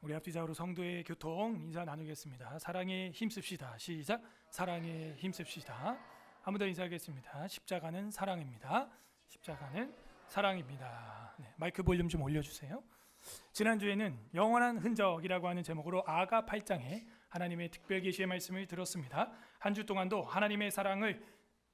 우리 앞뒤좌우로 성도의 교통 인사 나누겠습니다. 사랑에 힘씁시다. 시작. 사랑에 힘씁시다. 한 번 더 인사하겠습니다. 십자가는 사랑입니다. 십자가는 사랑입니다. 네, 마이크 볼륨 좀 올려주세요. 지난주에는 영원한 흔적이라고 하는 제목으로 아가 8장에 하나님의 특별 계시의 말씀을 들었습니다. 한 주 동안도 하나님의 사랑을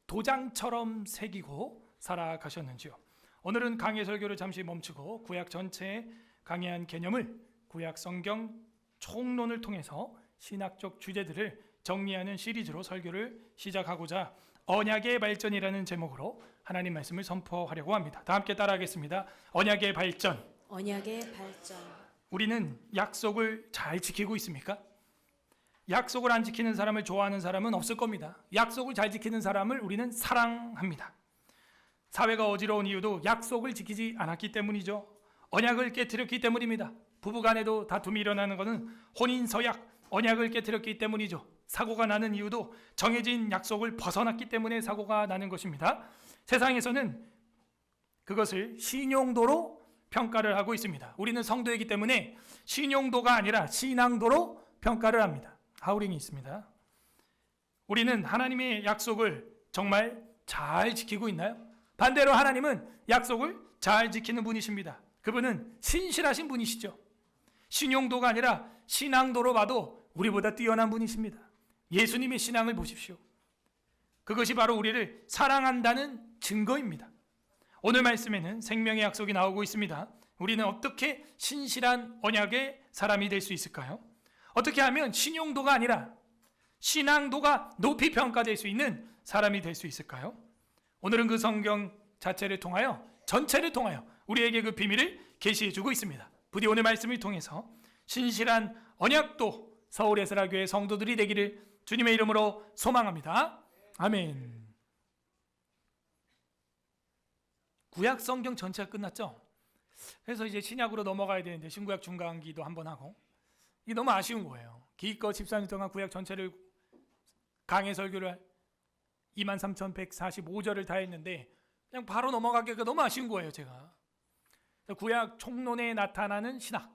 도장처럼 새기고 살아가셨는지요. 오늘은 강해 설교를 잠시 멈추고 구약 전체의 강해한 개념을 구약 성경 총론을 통해서 신학적 주제들을 정리하는 시리즈로 설교를 시작하고자 언약의 발전이라는 제목으로 하나님 말씀을 선포하려고 합니다. 다 함께 따라하겠습니다. 언약의 발전. 언약의 발전. 우리는 약속을 잘 지키고 있습니까? 약속을 안 지키는 사람을 좋아하는 사람은 없을 겁니다. 약속을 잘 지키는 사람을 우리는 사랑합니다. 사회가 어지러운 이유도 약속을 지키지 않았기 때문이죠. 언약을 깨트렸기 때문입니다. 부부간에도 다툼이 일어나는 것은 혼인서약, 언약을 깨트렸기 때문이죠. 사고가 나는 이유도 정해진 약속을 벗어났기 때문에 사고가 나는 것입니다. 세상에서는 그것을 신용도로 평가를 하고 있습니다. 우리는 성도이기 때문에 신용도가 아니라 신앙도로 평가를 합니다. 하우링이 있습니다. 우리는 하나님의 약속을 정말 잘 지키고 있나요? 반대로 하나님은 약속을 잘 지키는 분이십니다. 그분은 신실하신 분이시죠. 신용도가 아니라 신앙도로 봐도 우리보다 뛰어난 분이십니다. 예수님의 신앙을 보십시오. 그것이 바로 우리를 사랑한다는 증거입니다. 오늘 말씀에는 생명의 약속이 나오고 있습니다. 우리는 어떻게 신실한 언약의 사람이 될 수 있을까요? 어떻게 하면 신용도가 아니라 신앙도가 높이 평가될 수 있는 사람이 될 수 있을까요? 오늘은 그 성경 자체를 통하여, 전체를 통하여 우리에게 그 비밀을 계시해 주고 있습니다. 부디 오늘 말씀을 통해서 신실한 언약도 서울 에스라교회 성도들이 되기를 주님의 이름으로 소망합니다. 아멘. 구약 성경 전체가 끝났죠? 그래서 이제 신약으로 넘어가야 되는데 신구약 중간기도 한번 하고, 이게 너무 아쉬운 거예요. 기껏 14년 동안 구약 전체를 강해 설교를 23,145절을 다 했는데 그냥 바로 넘어가기가 너무 아쉬운 거예요. 제가 구약 총론에 나타나는 신학,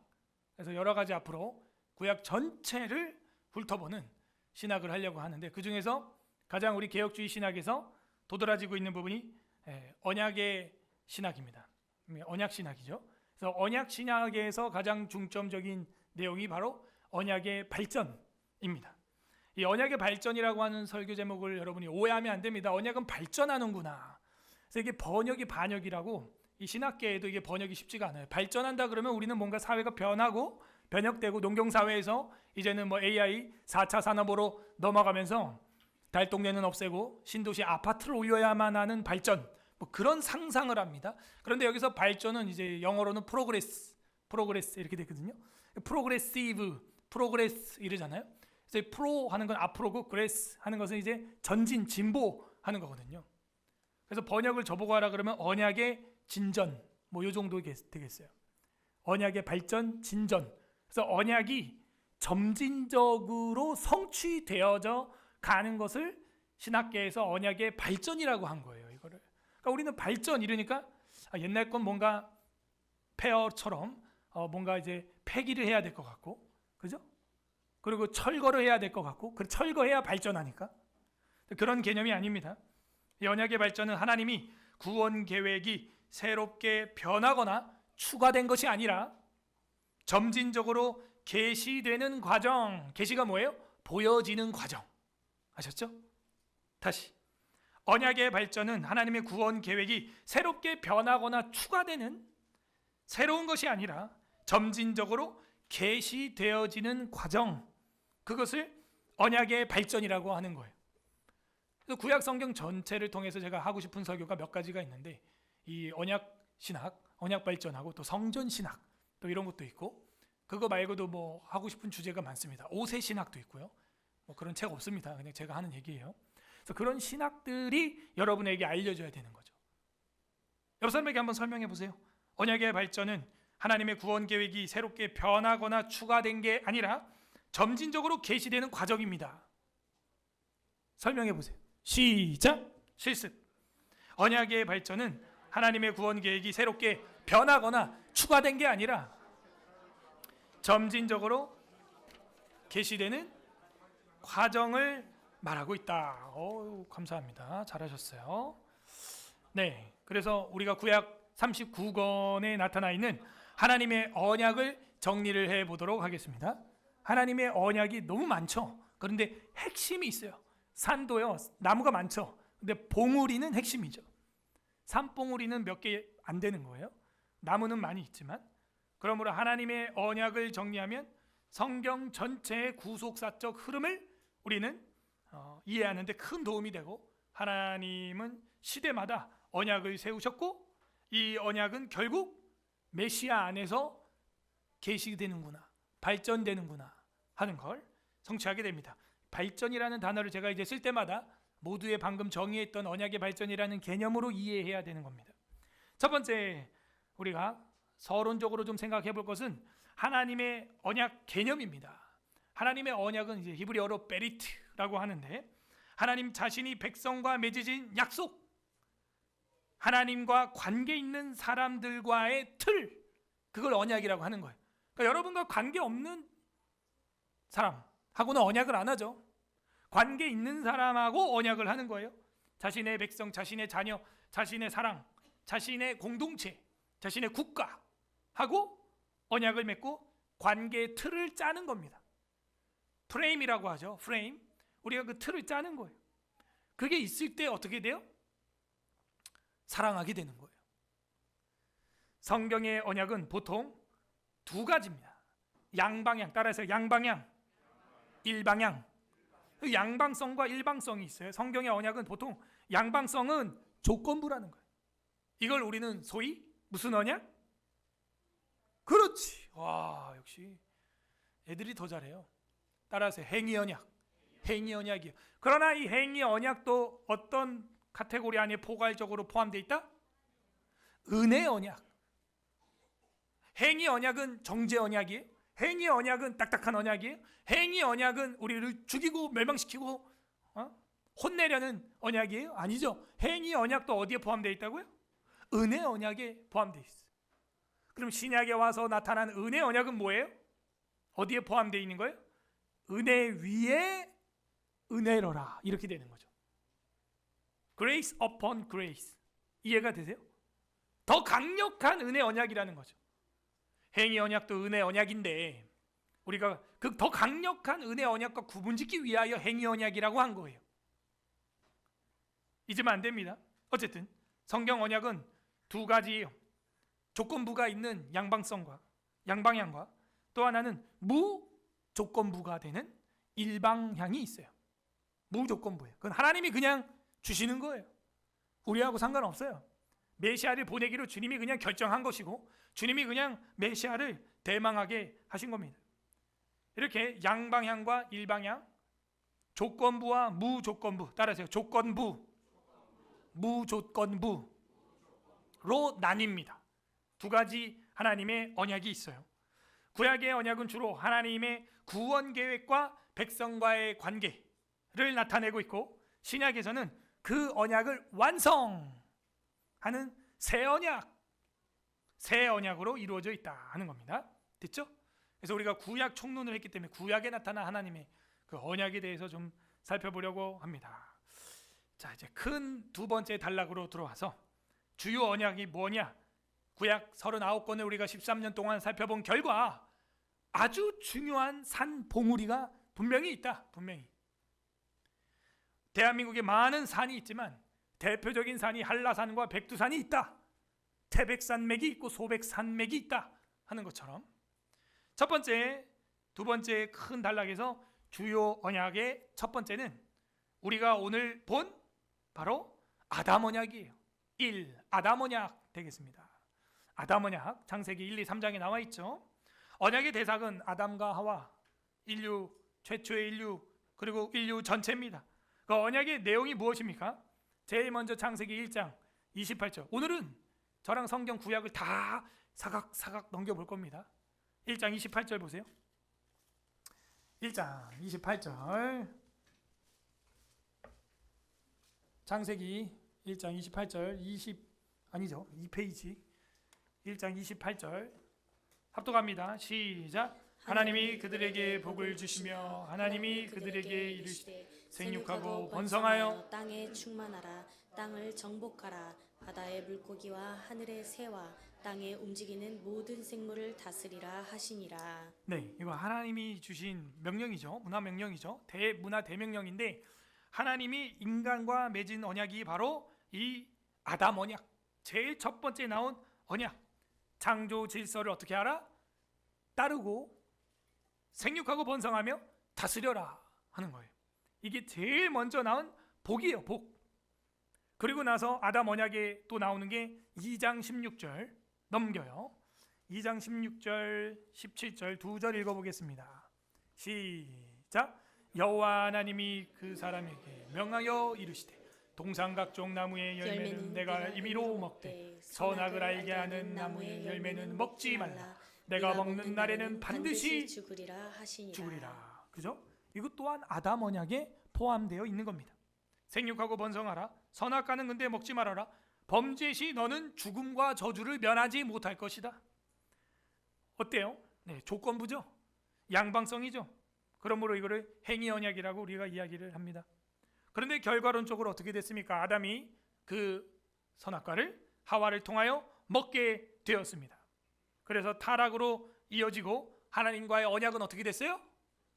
그래서 여러 가지 앞으로 구약 전체를 훑어보는 신학을 하려고 하는데, 그 중에서 가장 우리 개혁주의 신학에서 도드라지고 있는 부분이 언약의 신학입니다. 언약 신학이죠. 그래서 언약 신학에서 가장 중점적인 내용이 바로 언약의 발전입니다. 이 언약의 발전이라고 하는 설교 제목을 여러분이 오해하면 안 됩니다. 언약은 발전하는구나. 그래서 이게 번역이 반역이라고, 이 신학계에도 이게 번역이 쉽지가 않아요. 발전한다 그러면 우리는 뭔가 사회가 변하고 변혁되고, 농경사회에서 이제는 뭐 AI 4차 산업으로 넘어가면서 달동네는 없애고 신도시 아파트를 올려야만 하는 발전, 뭐 그런 상상을 합니다. 그런데 여기서 발전은 이제 영어로는 프로그레스 이렇게 되거든요. 프로그레스 이러잖아요. 그래서 프로 하는 건 앞으로고, 그레스 하는 것은 이제 전진, 진보하는 거거든요. 그래서 번역을 저보고 하라 그러면 언약의 진전, 뭐 요 정도 되겠어요. 언약의 발전, 진전. 그래서 언약이 점진적으로 성취되어져 가는 것을 신학계에서 언약의 발전이라고 한 거예요. 이거를. 그러니까 우리는 발전 이러니까 옛날 건 뭔가 폐허처럼 뭔가 이제 폐기를 해야 될 것 같고, 그죠? 그리고 철거를 해야 될 것 같고, 철거해야 발전하니까. 그런 개념이 아닙니다. 이 언약의 발전은 하나님이 구원 계획이 새롭게 변하거나 추가된 것이 아니라 점진적으로 계시되는 과정. 계시가 뭐예요? 보여지는 과정. 아셨죠? 다시. 언약의 발전은 하나님의 구원 계획이 새롭게 변하거나 추가되는 새로운 것이 아니라 점진적으로 계시되어지는 과정. 그것을 언약의 발전이라고 하는 거예요. 그래서 구약 성경 전체를 통해서 제가 하고 싶은 설교가 몇 가지가 있는데, 이 언약 신학, 언약 발전하고 또 성전 신학, 또 이런 것도 있고, 그거 말고도 뭐 하고 싶은 주제가 많습니다. 5세 신학도 있고요. 뭐 그런 책 없습니다. 그냥 제가 하는 얘기예요. 그래서 그런 신학들이 여러분에게 알려져야 되는 거죠. 여러 사람에게 한번 설명해 보세요. 언약의 발전은 하나님의 구원 계획이 새롭게 변하거나 추가된 게 아니라 점진적으로 계시되는 과정입니다. 설명해 보세요. 시작. 실습. 언약의 발전은 하나님의 구원 계획이 새롭게 변하거나 추가된 게 아니라 점진적으로 계시되는 과정을 말하고 있다. 감사합니다. 잘하셨어요. 네, 그래서 우리가 구약 39권에 나타나 있는 하나님의 언약을 정리를 해보도록 하겠습니다. 하나님의 언약이 너무 많죠. 그런데 핵심이 있어요. 산도요, 나무가 많죠. 근데 봉우리는 핵심이죠. 산봉우리는 몇 개 안 되는 거예요. 나무는 많이 있지만. 그러므로 하나님의 언약을 정리하면 성경 전체의 구속사적 흐름을 우리는 이해하는 데 큰 도움이 되고, 하나님은 시대마다 언약을 세우셨고 이 언약은 결국 메시아 안에서 계시되는구나, 발전되는구나 하는 걸 성취하게 됩니다. 발전이라는 단어를 제가 이제 쓸 때마다 모두의 방금 정의했던 언약의 발전이라는 개념으로 이해해야 되는 겁니다. 첫 번째, 우리가 서론적으로 좀 생각해 볼 것은 하나님의 언약 개념입니다. 하나님의 언약은 이제 히브리어로 베리트라고 하는데, 하나님 자신이 백성과 맺으신 약속, 하나님과 관계 있는 사람들과의 틀, 그걸 언약이라고 하는 거예요. 그러니까 여러분과 관계 없는 사람하고는 언약을 안 하죠. 관계 있는 사람하고 언약을 하는 거예요. 자신의 백성, 자신의 자녀, 자신의 사랑, 자신의 공동체, 자신의 국가하고 언약을 맺고 관계의 틀을 짜는 겁니다. 프레임이라고 하죠. 프레임. 우리가 그 틀을 짜는 거예요. 그게 있을 때 어떻게 돼요? 사랑하게 되는 거예요. 성경의 언약은 보통 두 가지입니다. 양방향, 따라서 양방향, 일방향. 양방성과 일방성이 있어요. 성경의 언약은 보통 양방성은 조건부라는 거예요. 이걸 우리는 소위 무슨 언약? 그렇지. 와, 역시 애들이 더 잘해요. 따라서 행위 언약. 행위 언약이요. 그러나 이 행위 언약도 어떤 카테고리 안에 포괄적으로 포함되어 있다? 은혜 언약. 행위 언약은 정죄 언약이에요. 행위 언약은 딱딱한 언약이에요. 행위 언약은 우리를 죽이고 멸망시키고 혼내려는 언약이에요? 아니죠. 행위 언약도 어디에 포함되어 있다고요? 은혜 언약에 포함되어 있어요. 그럼 신약에 와서 나타난 은혜 언약은 뭐예요? 어디에 포함되어 있는 거예요? 은혜 위에 은혜로라, 이렇게 되는 거죠. Grace upon grace. 이해가 되세요? 더 강력한 은혜 언약이라는 거죠. 행위 언약도 은혜 언약인데 우리가 그 더 강력한 은혜 언약과 구분짓기 위하여 행위 언약이라고 한 거예요. 잊으면 안 됩니다. 어쨌든 성경 언약은 두 가지예요. 조건부가 있는 양방성과 양방향과 또 하나는 무조건부가 되는 일방향이 있어요. 무조건부예요. 그건 하나님이 그냥 주시는 거예요. 우리하고 상관없어요. 메시아를 보내기로 주님이 그냥 결정한 것이고 주님이 그냥 메시아를 대망하게 하신 겁니다. 이렇게 양방향과 일방향, 조건부와 무조건부, 따라하세요. 조건부, 무조건부로 나뉩니다. 두 가지 하나님의 언약이 있어요. 구약의 언약은 주로 하나님의 구원 계획과 백성과의 관계를 나타내고 있고, 신약에서는 그 언약을 완성하는 새 언약으로 이루어져 있다 하는 겁니다. 됐죠? 그래서 우리가 구약 총론을 했기 때문에 구약에 나타난 하나님의 그 언약에 대해서 좀 살펴보려고 합니다. 자, 이제 큰 두 번째 단락으로 들어와서 주요 언약이 뭐냐? 구약 39권을 우리가 13년 동안 살펴본 결과 아주 중요한 산 봉우리가 분명히 있다. 분명히. 대한민국에 많은 산이 있지만 대표적인 산이 한라산과 백두산이 있다. 태백산맥이 있고 소백산맥이 있다 하는 것처럼, 첫 번째, 두 번째 큰 단락에서 주요 언약의 첫 번째는 우리가 오늘 본 바로 아담 언약이에요. 1. 아담 언약 되겠습니다. 아담 언약 창세기 1, 2, 3장에 나와 있죠. 언약의 대상은 아담과 하와, 인류, 최초의 인류, 그리고 인류 전체입니다. 그 언약의 내용이 무엇입니까? 제일 먼저 창세기 1장 28절. 오늘은 저랑 성경 구약을 다 사각사각 넘겨볼 겁니다. 1장 28절 보세요. 1장 28절. 창세기 1장 28절 2페이지 1장 28절 합독합니다. 시작. 하나님이 그들에게 복을 주시며 하나님이 그들에게 이르시되 생육하고 번성하여 땅에 충만하라. 땅을 정복하라. 바다의 물고기와 하늘의 새와 땅에 움직이는 모든 생물을 다스리라 하시니라. 네, 이거 하나님이 주신 명령이죠. 문화 명령이죠. 문화 대명령인데 하나님이 인간과 맺은 언약이 바로 이 아담 언약. 제일 첫 번째 나온 언약. 창조 질서를 어떻게 하라? 따르고 생육하고 번성하며 다스려라 하는 거예요. 이게 제일 먼저 나온 복이에요. 복. 그리고 나서 아담 언약에 또 나오는 게 2장 16절 넘겨요. 2장 16절 17절 두 절 읽어보겠습니다. 시작. 여호와 하나님이 그 사람에게 명하여 이르시되 동산각종 나무의 열매는 내가 임의로 먹되 선악을 알게 하는 나무의 열매는 먹지 말라. 내가 먹는 날에는 반드시 죽으리라 하시니라. 죽으리라. 그죠? 이것 또한 아담 언약에 포함되어 있는 겁니다. 생육하고 번성하라. 선악과는 근데 먹지 말아라. 범죄 시 너는 죽음과 저주를 면하지 못할 것이다. 어때요? 네, 조건부죠. 양방성이죠. 그러므로 이거를 행위 언약이라고 우리가 이야기를 합니다. 그런데 결과론적으로 어떻게 됐습니까? 아담이 그 선악과를 하와를 통하여 먹게 되었습니다. 그래서 타락으로 이어지고 하나님과의 언약은 어떻게 됐어요?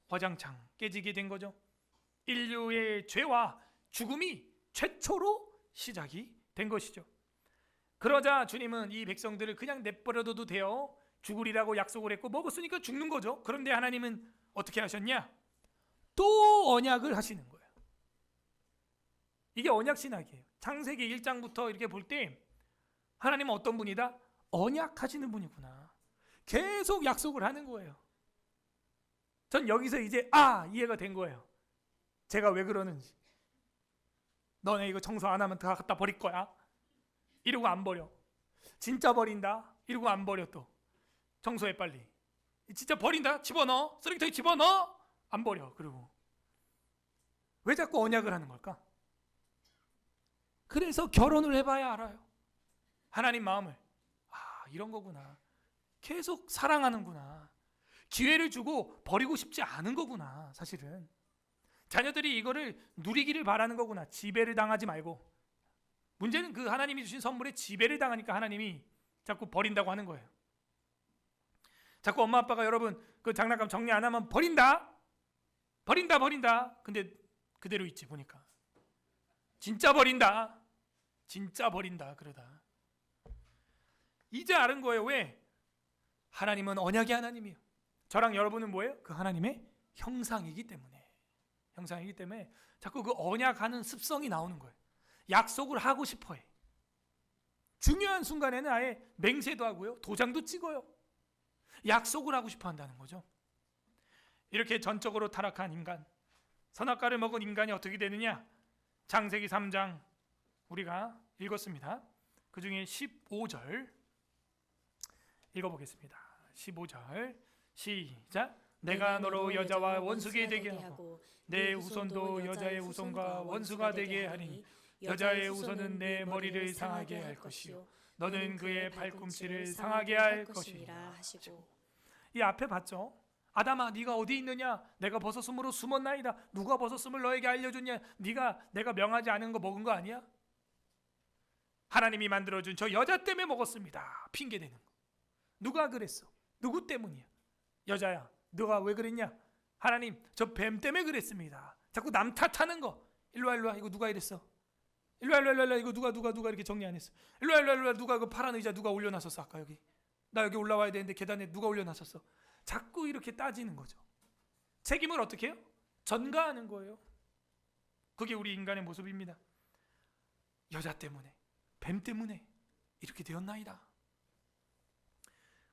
화장창 깨지게 된 거죠. 인류의 죄와 죽음이 최초로 시작이 된 것이죠. 그러자 주님은 이 백성들을 그냥 내버려둬도 돼요. 죽으리라고 약속을 했고 먹었으니까 죽는 거죠. 그런데 하나님은 어떻게 하셨냐? 또 언약을 하시는 거예요. 이게 언약 신학이에요. 창세기 1장부터 이렇게 볼 때 하나님은 어떤 분이다? 언약하시는 분이구나. 계속 약속을 하는 거예요. 전 여기서 이제 이해가 된 거예요. 제가 왜 그러는지. 너네 이거 청소 안 하면 다 갖다 버릴 거야. 이러고 안 버려. 진짜 버린다. 이러고 안 버려 또. 청소해 빨리. 진짜 버린다. 집어넣어. 쓰레기통에 집어넣어. 안 버려. 그리고 왜 자꾸 언약을 하는 걸까? 그래서 결혼을 해봐야 알아요. 하나님 마음을. 이런 거구나. 계속 사랑하는구나. 기회를 주고 버리고 싶지 않은 거구나. 사실은 자녀들이 이거를 누리기를 바라는 거구나. 지배를 당하지 말고. 문제는 그 하나님이 주신 선물에 지배를 당하니까 하나님이 자꾸 버린다고 하는 거예요. 자꾸 엄마 아빠가 여러분 그 장난감 정리 안 하면 버린다. 근데 그대로 있지 보니까. 진짜 버린다. 그러다. 이제 아는 거예요. 왜? 하나님은 언약의 하나님이에요. 저랑 여러분은 뭐예요? 그 하나님의 형상이기 때문에 자꾸 그 언약하는 습성이 나오는 거예요. 약속을 하고 싶어해. 중요한 순간에는 아예 맹세도 하고요. 도장도 찍어요. 약속을 하고 싶어 한다는 거죠. 이렇게 전적으로 타락한 인간, 선악과를 먹은 인간이 어떻게 되느냐? 창세기 3장 우리가 읽었습니다. 그 중에 15절 읽어보겠습니다. 15절 시작. 내가 너로 여자와 원수가 되게 하고 내 후손도 여자의 후손과 원수가 되게 하리니 여자의 후손은 내 머리를 상하게 할 것이요 너는 그의 발꿈치를 상하게 할 것이니라 하시고. 이 앞에 봤죠? 아담아 네가 어디 있느냐? 내가 버섯으로 숨었나이다. 누가 버섯을 너에게 알려줬냐? 내가 명하지 않은 거 먹은 거 아니야? 하나님이 만들어준 저 여자 때문에 먹었습니다. 핑계대는 거. 누가 그랬어? 누구 때문이야? 여자야 너가 왜 그랬냐? 하나님 저 뱀 때문에 그랬습니다. 자꾸 남 탓하는 거. 일로와 이거 누가 이랬어? 일로와 이거 누가 이렇게 정리 안 했어? 일로와 누가 그 파란 의자 누가 올려놨었어? 아까 여기 나 여기 올라와야 되는데 계단에 누가 올려놨었어? 자꾸 이렇게 따지는 거죠. 책임을 어떻게 해요? 전가하는 거예요. 그게 우리 인간의 모습입니다. 여자 때문에 뱀 때문에 이렇게 되었나이다.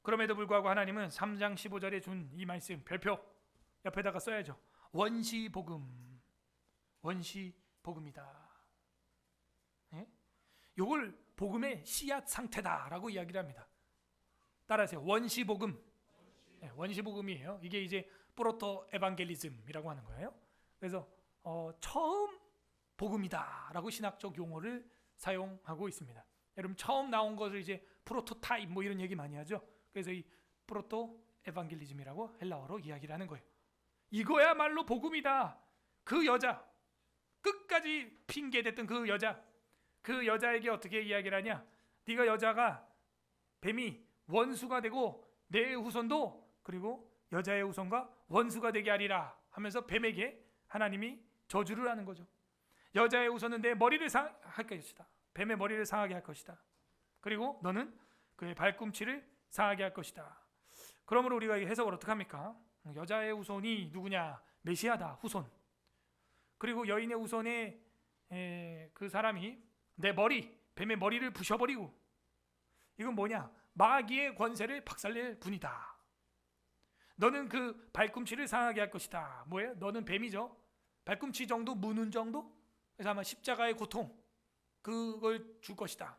그럼에도 불구하고 하나님은 3장 15절에 준 이 말씀 별표 옆에다가 써야죠. 원시복음이다. 예? 이걸 복음의 씨앗 상태다라고 이야기를 합니다. 따라하세요. 원시복음. 네, 원시복음이에요. 이게 이제 프로토 에반겔리즘이라고 하는 거예요. 그래서 처음 복음이다라고 신학적 용어를 사용하고 있습니다. 여러분 처음 나온 것을 이제 프로토타입 뭐 이런 얘기 많이 하죠. 그래서 이 프로토 에반겔리즘이라고 헬라어로 이야기를 하는 거예요. 이거야말로 복음이다. 그 여자, 끝까지 핑계댔던 그 여자에게 어떻게 이야기를 하냐? 네가 여자가 뱀이 원수가 되고 내 후손도 그리고 여자의 후손과 원수가 되게 하리라 하면서 뱀에게 하나님이 저주를 하는 거죠. 여자의 후손은 내 머리를 상할 것이다. 뱀의 머리를 상하게 할 것이다. 그리고 너는 그의 발꿈치를 상하게 할 것이다. 그러므로 우리가 이 해석을 어떻게 합니까? 여자의 후손이 누구냐? 메시아다, 후손. 그리고 여인의 후손의 그 사람이 내 머리, 뱀의 머리를 부셔버리고, 이건 뭐냐? 마귀의 권세를 박살낼 분이다. 너는 그 발꿈치를 상하게 할 것이다. 뭐예요? 너는 뱀이죠. 발꿈치 정도, 무는 정도? 그래서 아마 십자가의 고통, 그걸 줄 것이다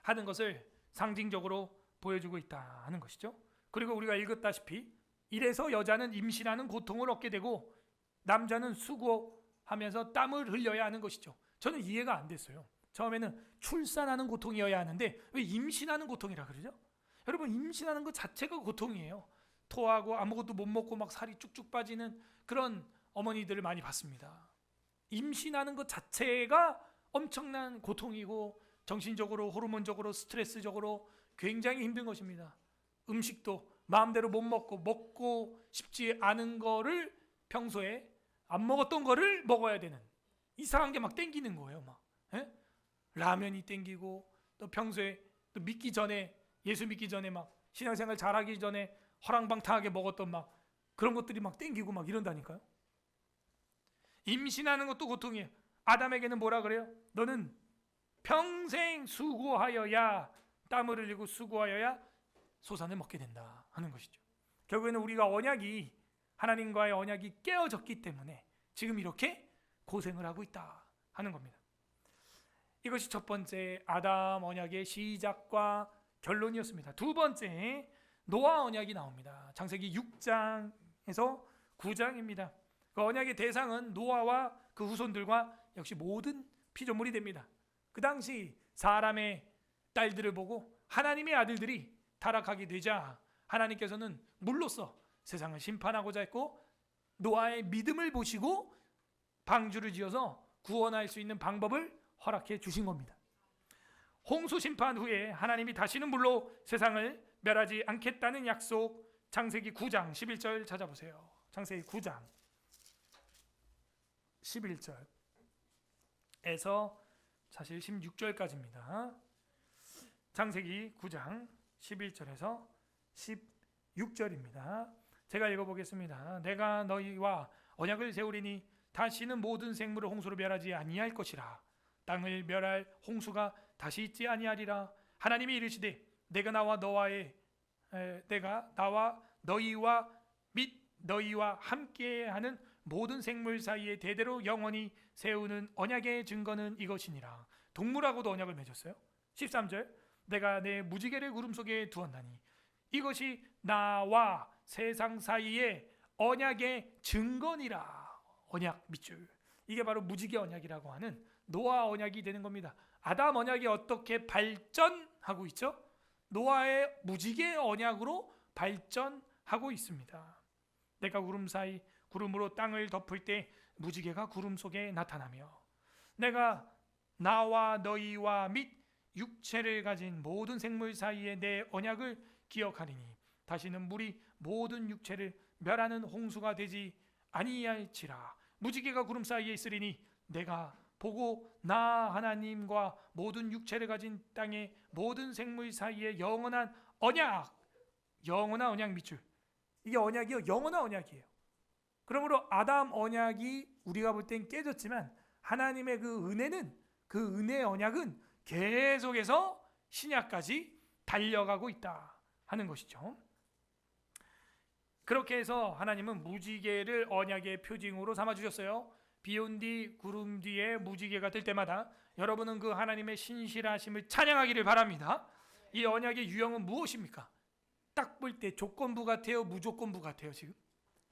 하는 것을 상징적으로 보여주고 있다 하는 것이죠. 그리고 우리가 읽었다시피 이래서 여자는 임신하는 고통을 얻게 되고 남자는 수고하면서 땀을 흘려야 하는 것이죠. 저는 이해가 안 됐어요. 처음에는 출산하는 고통이어야 하는데 왜 임신하는 고통이라 그러죠? 여러분, 임신하는 것 자체가 고통이에요. 토하고 아무것도 못 먹고 막 살이 쭉쭉 빠지는 그런 어머니들을 많이 봤습니다. 임신하는 것 자체가 엄청난 고통이고 정신적으로, 호르몬적으로, 스트레스적으로 굉장히 힘든 것입니다. 음식도 마음대로 못 먹고 싶지 않은 거를 평소에 안 먹었던 거를 먹어야 되는, 이상한 게 막 땡기는 거예요. 막 라면이 땡기고, 또 평소에 또 믿기 전에, 예수 믿기 전에 막 신앙생활 잘하기 전에 허랑방탕하게 먹었던 막 그런 것들이 막 땡기고 막 이런다니까요. 임신하는 것도 고통이에요. 아담에게는 뭐라 그래요? 너는 평생 수고하여야, 땀을 흘리고 수고하여야 소산을 먹게 된다 하는 것이죠. 결국에는 우리가 언약이, 하나님과의 언약이 깨어졌기 때문에 지금 이렇게 고생을 하고 있다 하는 겁니다. 이것이 첫 번째 아담 언약의 시작과 결론이었습니다. 두 번째 노아 언약이 나옵니다. 창세기 6장에서 9장입니다. 그 언약의 대상은 노아와 그 후손들과 역시 모든 피조물이 됩니다. 그 당시 사람의 딸들을 보고 하나님의 아들들이 타락하게 되자 하나님께서는 물로써 세상을 심판하고자 했고, 노아의 믿음을 보시고 방주를 지어서 구원할 수 있는 방법을 허락해 주신 겁니다. 홍수 심판 후에 하나님이 다시는 물로 세상을 멸하지 않겠다는 약속, 창세기 9장 11절 찾아보세요. 창세기 9장 11절에서 사실 16절까지입니다. 창세기 9장 11절에서 16절입니다. 제가 읽어보겠습니다. 내가 너희와 언약을 세우리니 다시는 모든 생물을 홍수로 멸하지 아니할 것이라. 땅을 멸할 홍수가 다시 있지 아니하리라. 하나님이 이르시되 내가 나와 너희와 및 너희와 함께하는 모든 생물 사이에 대대로 영원히 세우는 언약의 증거는 이것이니라. 동물하고도 언약을 맺었어요. 13절 내가 내 무지개를 구름 속에 두었나니 이것이 나와 세상 사이에 언약의 증거니라. 언약 밑줄, 이게 바로 무지개 언약이라고 하는 노아 언약이 되는 겁니다. 아담 언약이 어떻게 발전하고 있죠? 노아의 무지개 언약으로 발전하고 있습니다. 내가 구름 사이 구름으로 땅을 덮을 때 무지개가 구름 속에 나타나며 내가 나와 너희와 및 육체를 가진 모든 생물 사이에 내 언약을 기억하리니 다시는 물이 모든 육체를 멸하는 홍수가 되지 아니할지라. 무지개가 구름 사이에 있으리니 내가 보고 나 하나님과 모든 육체를 가진 땅의 모든 생물 사이에 영원한 언약, 영원한 언약 밑줄, 이게 언약이요, 영원한 언약이에요. 그러므로 아담 언약이 우리가 볼 땐 깨졌지만 하나님의 그 은혜는, 그 은혜의 언약은 계속해서 신약까지 달려가고 있다 하는 것이죠. 그렇게 해서 하나님은 무지개를 언약의 표징으로 삼아주셨어요. 비온 뒤 구름 뒤에 무지개가 뜰 때마다 여러분은 그 하나님의 신실하심을 찬양하기를 바랍니다. 이 언약의 유형은 무엇입니까? 딱 볼 때 조건부 같아요, 무조건부 같아요? 지금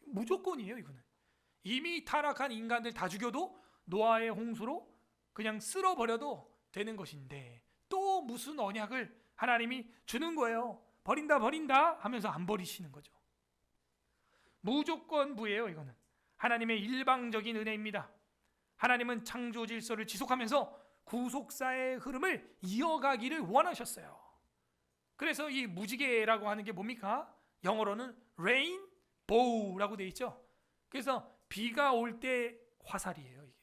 무조건이에요. 이거는 이미 타락한 인간들 다 죽여도 노아의 홍수로 그냥 쓸어버려도 되는 것인데 또 무슨 언약을 하나님이 주는 거예요. 버린다 버린다 하면서 안 버리시는 거죠. 무조건부예요. 이거는 하나님의 일방적인 은혜입니다. 하나님은 창조 질서를 지속하면서 구속사의 흐름을 이어가기를 원하셨어요. 그래서 이 무지개라고 하는 게 뭡니까? 영어로는 레인보우라고 되어 있죠. 그래서 비가 올 때 화살이에요. 이게.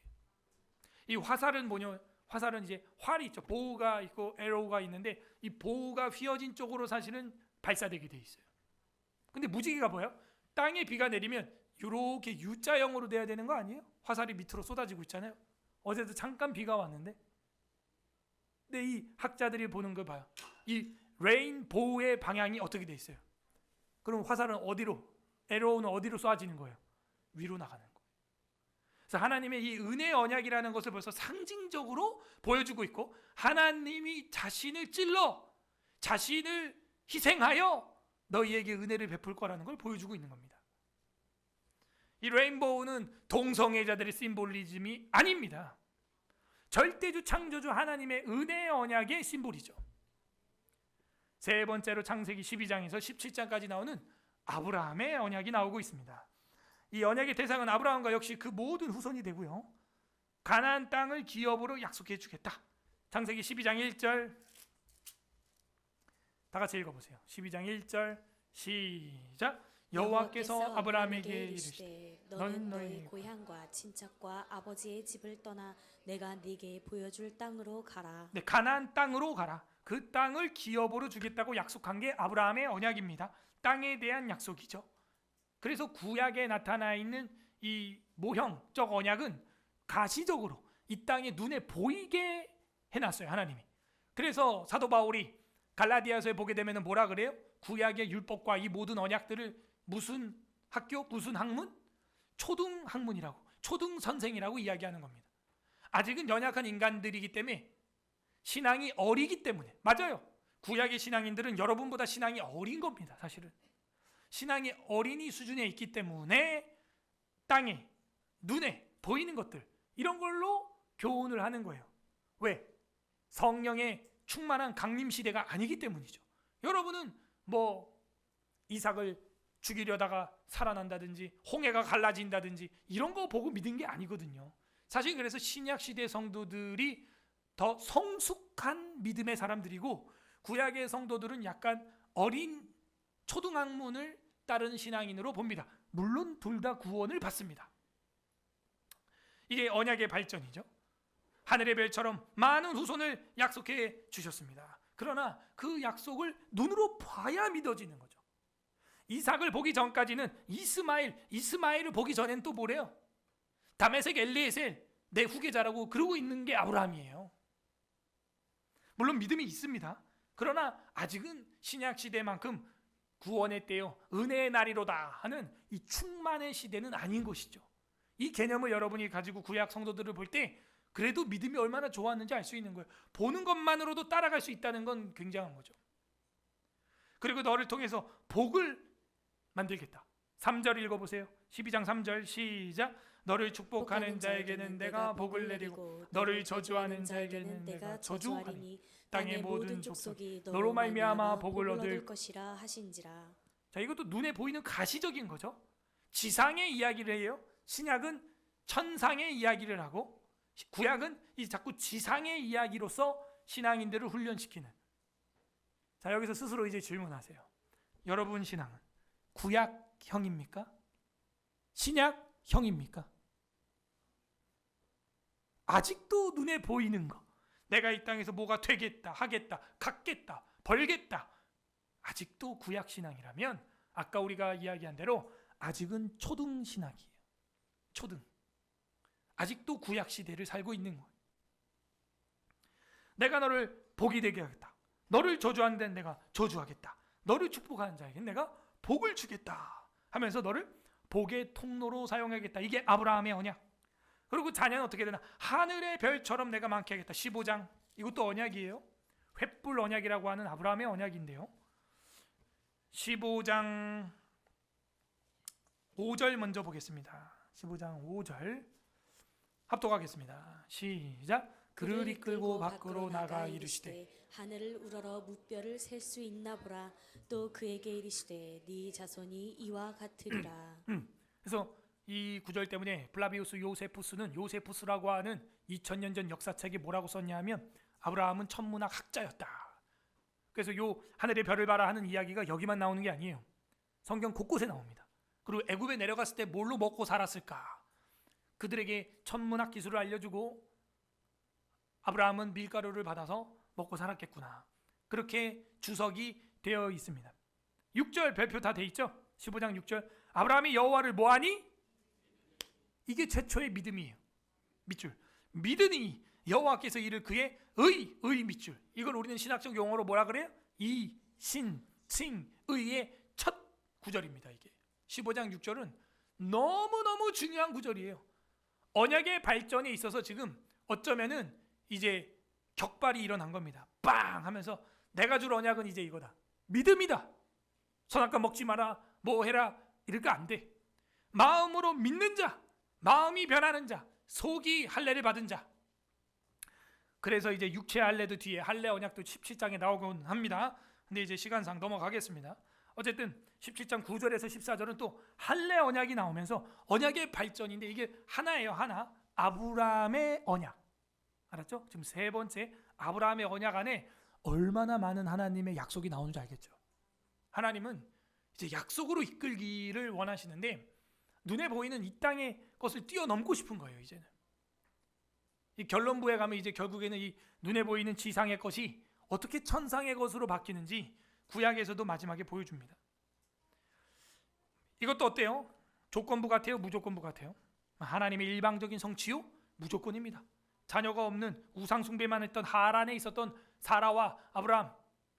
이 화살은 뭐냐? 화살은 이제 활이 있죠. 보우가 있고 에로우가 있는데 이 보우가 휘어진 쪽으로 사실은 발사되게 돼 있어요. 근데 무지개가 뭐예요? 땅에 비가 내리면 이렇게 U자형으로 돼야 되는 거 아니에요? 화살이 밑으로 쏟아지고 있잖아요. 어제도 잠깐 비가 왔는데, 근데 이 학자들이 보는 걸 봐요. 이 레인보우의 방향이 어떻게 돼 있어요? 그럼 화살은 어디로? 에로우는 어디로 쏘아지는 거예요? 위로 나가는 거예요. 그래서 하나님의 이 은혜 언약이라는 것을 벌써 상징적으로 보여주고 있고, 하나님이 자신을 찔러 자신을 희생하여 너희에게 은혜를 베풀 거라는 걸 보여주고 있는 겁니다. 이 레인보우는 동성애자들의 심볼리즘이 아닙니다. 절대주 창조주 하나님의 은혜 언약의 심볼이죠. 세 번째로 창세기 12장에서 17장까지 나오는 아브라함의 언약이 나오고 있습니다. 이 언약의 대상은 아브라함과 역시 그 모든 후손이 되고요. 가나안 땅을 기업으로 약속해 주겠다. 창세기 12장 1절 다 같이 읽어보세요. 12장 1절 시작. 여호와께서 아브라함에게 이르시되 너는 너희 고향과 친척과 아버지의 집을 떠나 내가 네게 보여줄 땅으로 가라. 네, 가나안 땅으로 가라. 그 땅을 기업으로 주겠다고 약속한 게 아브라함의 언약입니다. 땅에 대한 약속이죠. 그래서 구약에 나타나 있는 이 모형적 언약은 가시적으로 이 땅에 눈에 보이게 해놨어요. 하나님이. 그래서 사도 바울이 갈라디아서에 보게 되면 뭐라 그래요? 구약의 율법과 이 모든 언약들을 무슨 학교, 무슨 학문? 초등학문이라고, 초등선생이라고 이야기하는 겁니다. 아직은 연약한 인간들이기 때문에, 신앙이 어리기 때문에. 맞아요. 구약의 신앙인들은 여러분보다 신앙이 어린 겁니다. 사실은 신앙이 어린이 수준에 있기 때문에 땅에 눈에 보이는 것들, 이런 걸로 교훈을 하는 거예요. 왜? 성령의 충만한 강림 시대가 아니기 때문이죠. 여러분은 뭐 이삭을 죽이려다가 살아난다든지 홍해가 갈라진다든지 이런 거 보고 믿은 게 아니거든요. 사실 그래서 신약 시대 성도들이 더 성숙한 믿음의 사람들이고, 구약의 성도들은 약간 어린 초등학문을 따르는 신앙인으로 봅니다. 물론 둘 다 구원을 받습니다. 이게 언약의 발전이죠. 하늘의 별처럼 많은 후손을 약속해 주셨습니다. 그러나 그 약속을 눈으로 봐야 믿어지는 거죠. 이삭을 보기 전까지는 이스마엘을 보기 전엔 또 뭐래요? 다메섹 엘리에셀 내 후계자라고 그러고 있는 게 아브라함이에요. 물론 믿음이 있습니다. 그러나 아직은 신약 시대만큼 구원의 때요, 은혜의 날이로다 하는 이 충만의 시대는 아닌 것이죠. 이 개념을 여러분이 가지고 구약 성도들을 볼 때 그래도 믿음이 얼마나 좋았는지 알 수 있는 거예요. 보는 것만으로도 따라갈 수 있다는 건 굉장한 거죠. 그리고 너를 통해서 복을 만들겠다. 3절 읽어보세요. 12장 3절 시작. 너를 축복하는 자에게는 내가 복을 내리고 너를 저주하는 자에게는 내가 저주하니 땅의 모든 족속이 너로 말미암아 복을 얻을 것이라 하신지라. 자, 이것도 눈에 보이는 가시적인 거죠. 지상의 이야기를 해요. 신약은 천상의 이야기를 하고, 구약은 이 자꾸 지상의 이야기로서 신앙인들을 훈련시키는. 자, 여기서 스스로 이제 질문하세요. 여러분 신앙은 구약형입니까? 신약형입니까? 아직도 눈에 보이는 거, 내가 이 땅에서 뭐가 되겠다, 하겠다, 갖겠다, 벌겠다, 아직도 구약신앙이라면 아까 우리가 이야기한 대로 아직은 초등신학이에요. 초등. 아직도 구약시대를 살고 있는 거예요. 내가 너를 복이 되게 하겠다. 너를 저주하는 데는 내가 저주하겠다. 너를 축복하는 자에게 내가 복을 주겠다 하면서 너를 복의 통로로 사용하겠다. 이게 아브라함의 언약. 그리고 자녀는 어떻게 되나? 하늘의 별처럼 내가 많게 하겠다. 15장. 이것도 언약이에요. 횃불 언약이라고 하는 아브라함의 언약인데요. 15장 5절 먼저 보겠습니다. 15장 5절 합독하겠습니다. 시작. 그를 이끌고 밖으로 나가 이르시되 하늘을 우러러 무뼈를 셀 수 있나 보라. 또 그에게 이르시되 네 자손이 이와 같으리라. 그래서 이 구절 때문에 플라비우스 요세푸스는 요세푸스라고 하는 2000년 전 역사책에 뭐라고 썼냐 하면 아브라함은 천문학 학자였다. 그래서 요 하늘의 별을 봐라 하는 이야기가 여기만 나오는 게 아니에요. 성경 곳곳에 나옵니다. 그리고 애굽에 내려갔을 때 뭘로 먹고 살았을까? 그들에게 천문학 기술을 알려주고 아브라함은 밀가루를 받아서 먹고 살았겠구나. 그렇게 주석이 되어 있습니다. 6절 별표 다 돼 있죠? 15장 6절 아브라함이 여호와를 뭐하니? 이게 최초의 믿음이에요. 밑줄. 믿으니 여호와께서 이를 그의 의 밑줄. 이걸 우리는 신학적 용어로 뭐라 그래요? 이, 신, 칭, 의의 첫 구절입니다. 이게 15장 6절은 너무너무 중요한 구절이에요. 언약의 발전에 있어서 지금 어쩌면은 이제 격발이 일어난 겁니다. 빵 하면서 내가 줄 언약은 이제 이거다. 믿음이다. 선악과 먹지 마라. 뭐 해라. 이럴까 안 돼. 마음으로 믿는 자, 마음이 변하는 자, 속이 할례를 받은 자. 그래서 이제 육체 할례도 뒤에 할례 언약도 17장에 나오곤 합니다. 근데 이제 시간상 넘어가겠습니다. 어쨌든 17장 9절에서 14절은 또 할례 언약이 나오면서 언약의 발전인데 이게 하나예요. 하나. 아브라함의 언약. 알았죠? 지금 세 번째 아브라함의 언약 안에 얼마나 많은 하나님의 약속이 나오는지 알겠죠? 하나님은 이제 약속으로 이끌기를 원하시는데 눈에 보이는 이 땅의 것을 뛰어넘고 싶은 거예요. 이제는 이 결론부에 가면 이제 결국에는 이 눈에 보이는 지상의 것이 어떻게 천상의 것으로 바뀌는지 구약에서도 마지막에 보여줍니다. 이것도 어때요? 조건부 같아요? 무조건부 같아요? 하나님의 일방적인 성취요? 무조건입니다. 자녀가 없는 우상 숭배만 했던 하란에 있었던 사라와 아브라함,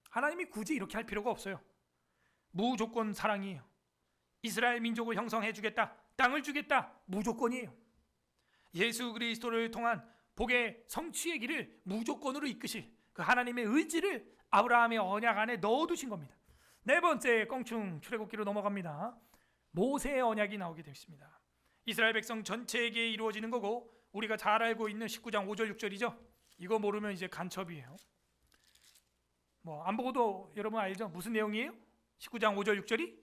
하나님이 굳이 이렇게 할 필요가 없어요. 무조건 사랑이에요. 이스라엘 민족을 형성해 주겠다, 땅을 주겠다, 무조건이에요. 예수 그리스도를 통한 복의 성취의 길을 무조건으로 이끄실 그 하나님의 의지를 아브라함의 언약 안에 넣어두신 겁니다. 네 번째 껑충 출애굽기로 넘어갑니다. 모세의 언약이 나오게 되었습니다. 이스라엘 백성 전체에게 이루어지는 거고 우리가 잘 알고 있는 19장 5절 6절이죠. 이거 모르면 이제 간첩이에요. 뭐 안 보고도 여러분 알죠? 무슨 내용이에요? 19장 5절 6절이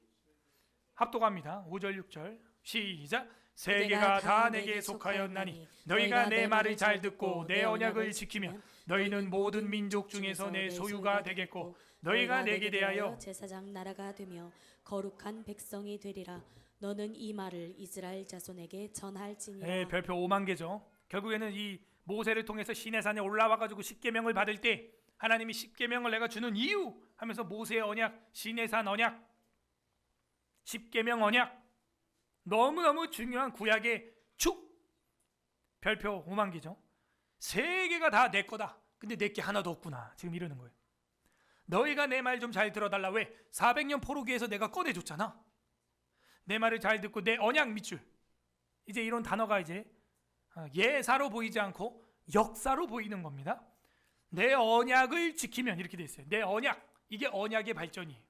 합독합니다. 5절 6절 시작. 세계가 다 내게 속하였나니 너희가 내 말을 잘 듣고 내 언약을 지키면 너희는 모든 민족 중에서 내 소유가 되겠고 너희가 내게 대하여 제사장 나라가 되며 거룩한 백성이 되리라. 너는 이 말을 이스라엘 자손에게 전할지니라. 네, 별표 5만 개죠. 결국에는 이 모세를 통해서 시내산에 올라와 가지고 십계명을 받을 때 하나님이 십계명을 내가 주는 이유 하면서 모세의 언약, 시내산 언약, 십계명 언약, 너무너무 중요한 구약의 축. 별표 5만 개죠. 세 개가 다 내 거다. 근데 내게 하나도 없구나. 지금 이러는 거예요. 너희가 내 말 좀 잘 들어달라. 왜? 400년 포로기에서 내가 꺼내줬잖아. 내 말을 잘 듣고 내 언약 밑줄. 이제 이런 단어가 이제 예사로 보이지 않고 역사로 보이는 겁니다. 내 언약을 지키면 이렇게 돼 있어요. 내 언약. 이게 언약의 발전이에요.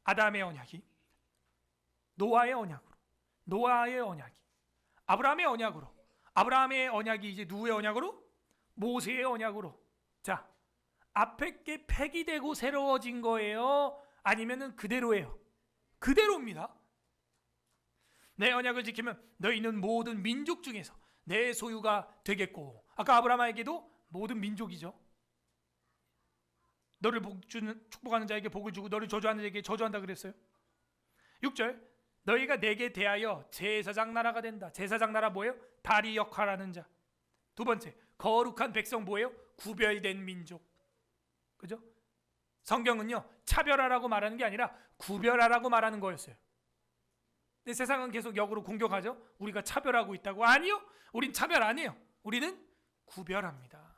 아담의 언약이 노아의 언약으로, 노아의 언약이 아브라함의 언약으로, 아브라함의 언약이 이제 누구의 언약으로? 모세의 언약으로. 자, 앞에 게 폐기되고 새로워진 거예요? 아니면은 그대로예요? 그대로입니다. 내 언약을 지키면 너희는 모든 민족 중에서 내 소유가 되겠고, 아까 아브라함에게도 모든 민족이죠. 너를 축복하는 자에게 복을 주고 너를 저주하는 자에게 저주한다 그랬어요. 6절 너희가 내게 대하여 제사장 나라가 된다. 제사장 나라 뭐예요? 다리 역할하는 자. 두 번째 거룩한 백성 뭐예요? 구별된 민족. 그죠? 성경은요 차별하라고 말하는 게 아니라 구별하라고 말하는 거였어요. 근데 세상은 계속 역으로 공격하죠. 우리가 차별하고 있다고. 아니요, 우린 차별 안 해요. 우리는 구별합니다.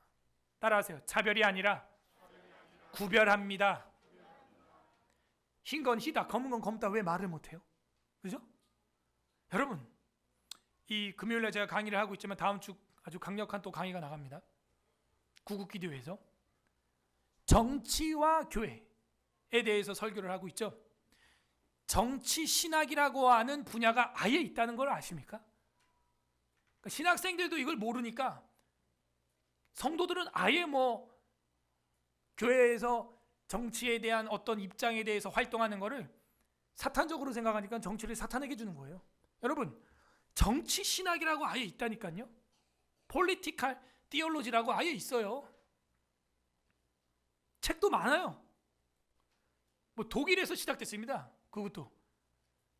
따라하세요. 차별이 아니라 구별합니다. 흰 건 희다, 검은 건 검다. 왜 말을 못해요? 그죠? 여러분, 이 금요일에 제가 강의를 하고 있지만 다음 주 아주 강력한 또 강의가 나갑니다. 구국기도회에서 정치와 교회에 대해서 설교를 하고 있죠. 정치 신학이라고 하는 분야가 아예 있다는 걸 아십니까? 그러니까 신학생들도 이걸 모르니까 성도들은 아예 뭐 교회에서 정치에 대한 어떤 입장에 대해서 활동하는 거를 사탄적으로 생각하니까 정치를 사탄에게 주는 거예요. 여러분, 정치 신학이라고 아예 있다니까요. 폴리티컬 티올로지라고 아예 있어요. 책도 많아요. 뭐 독일에서 시작됐습니다. 그것도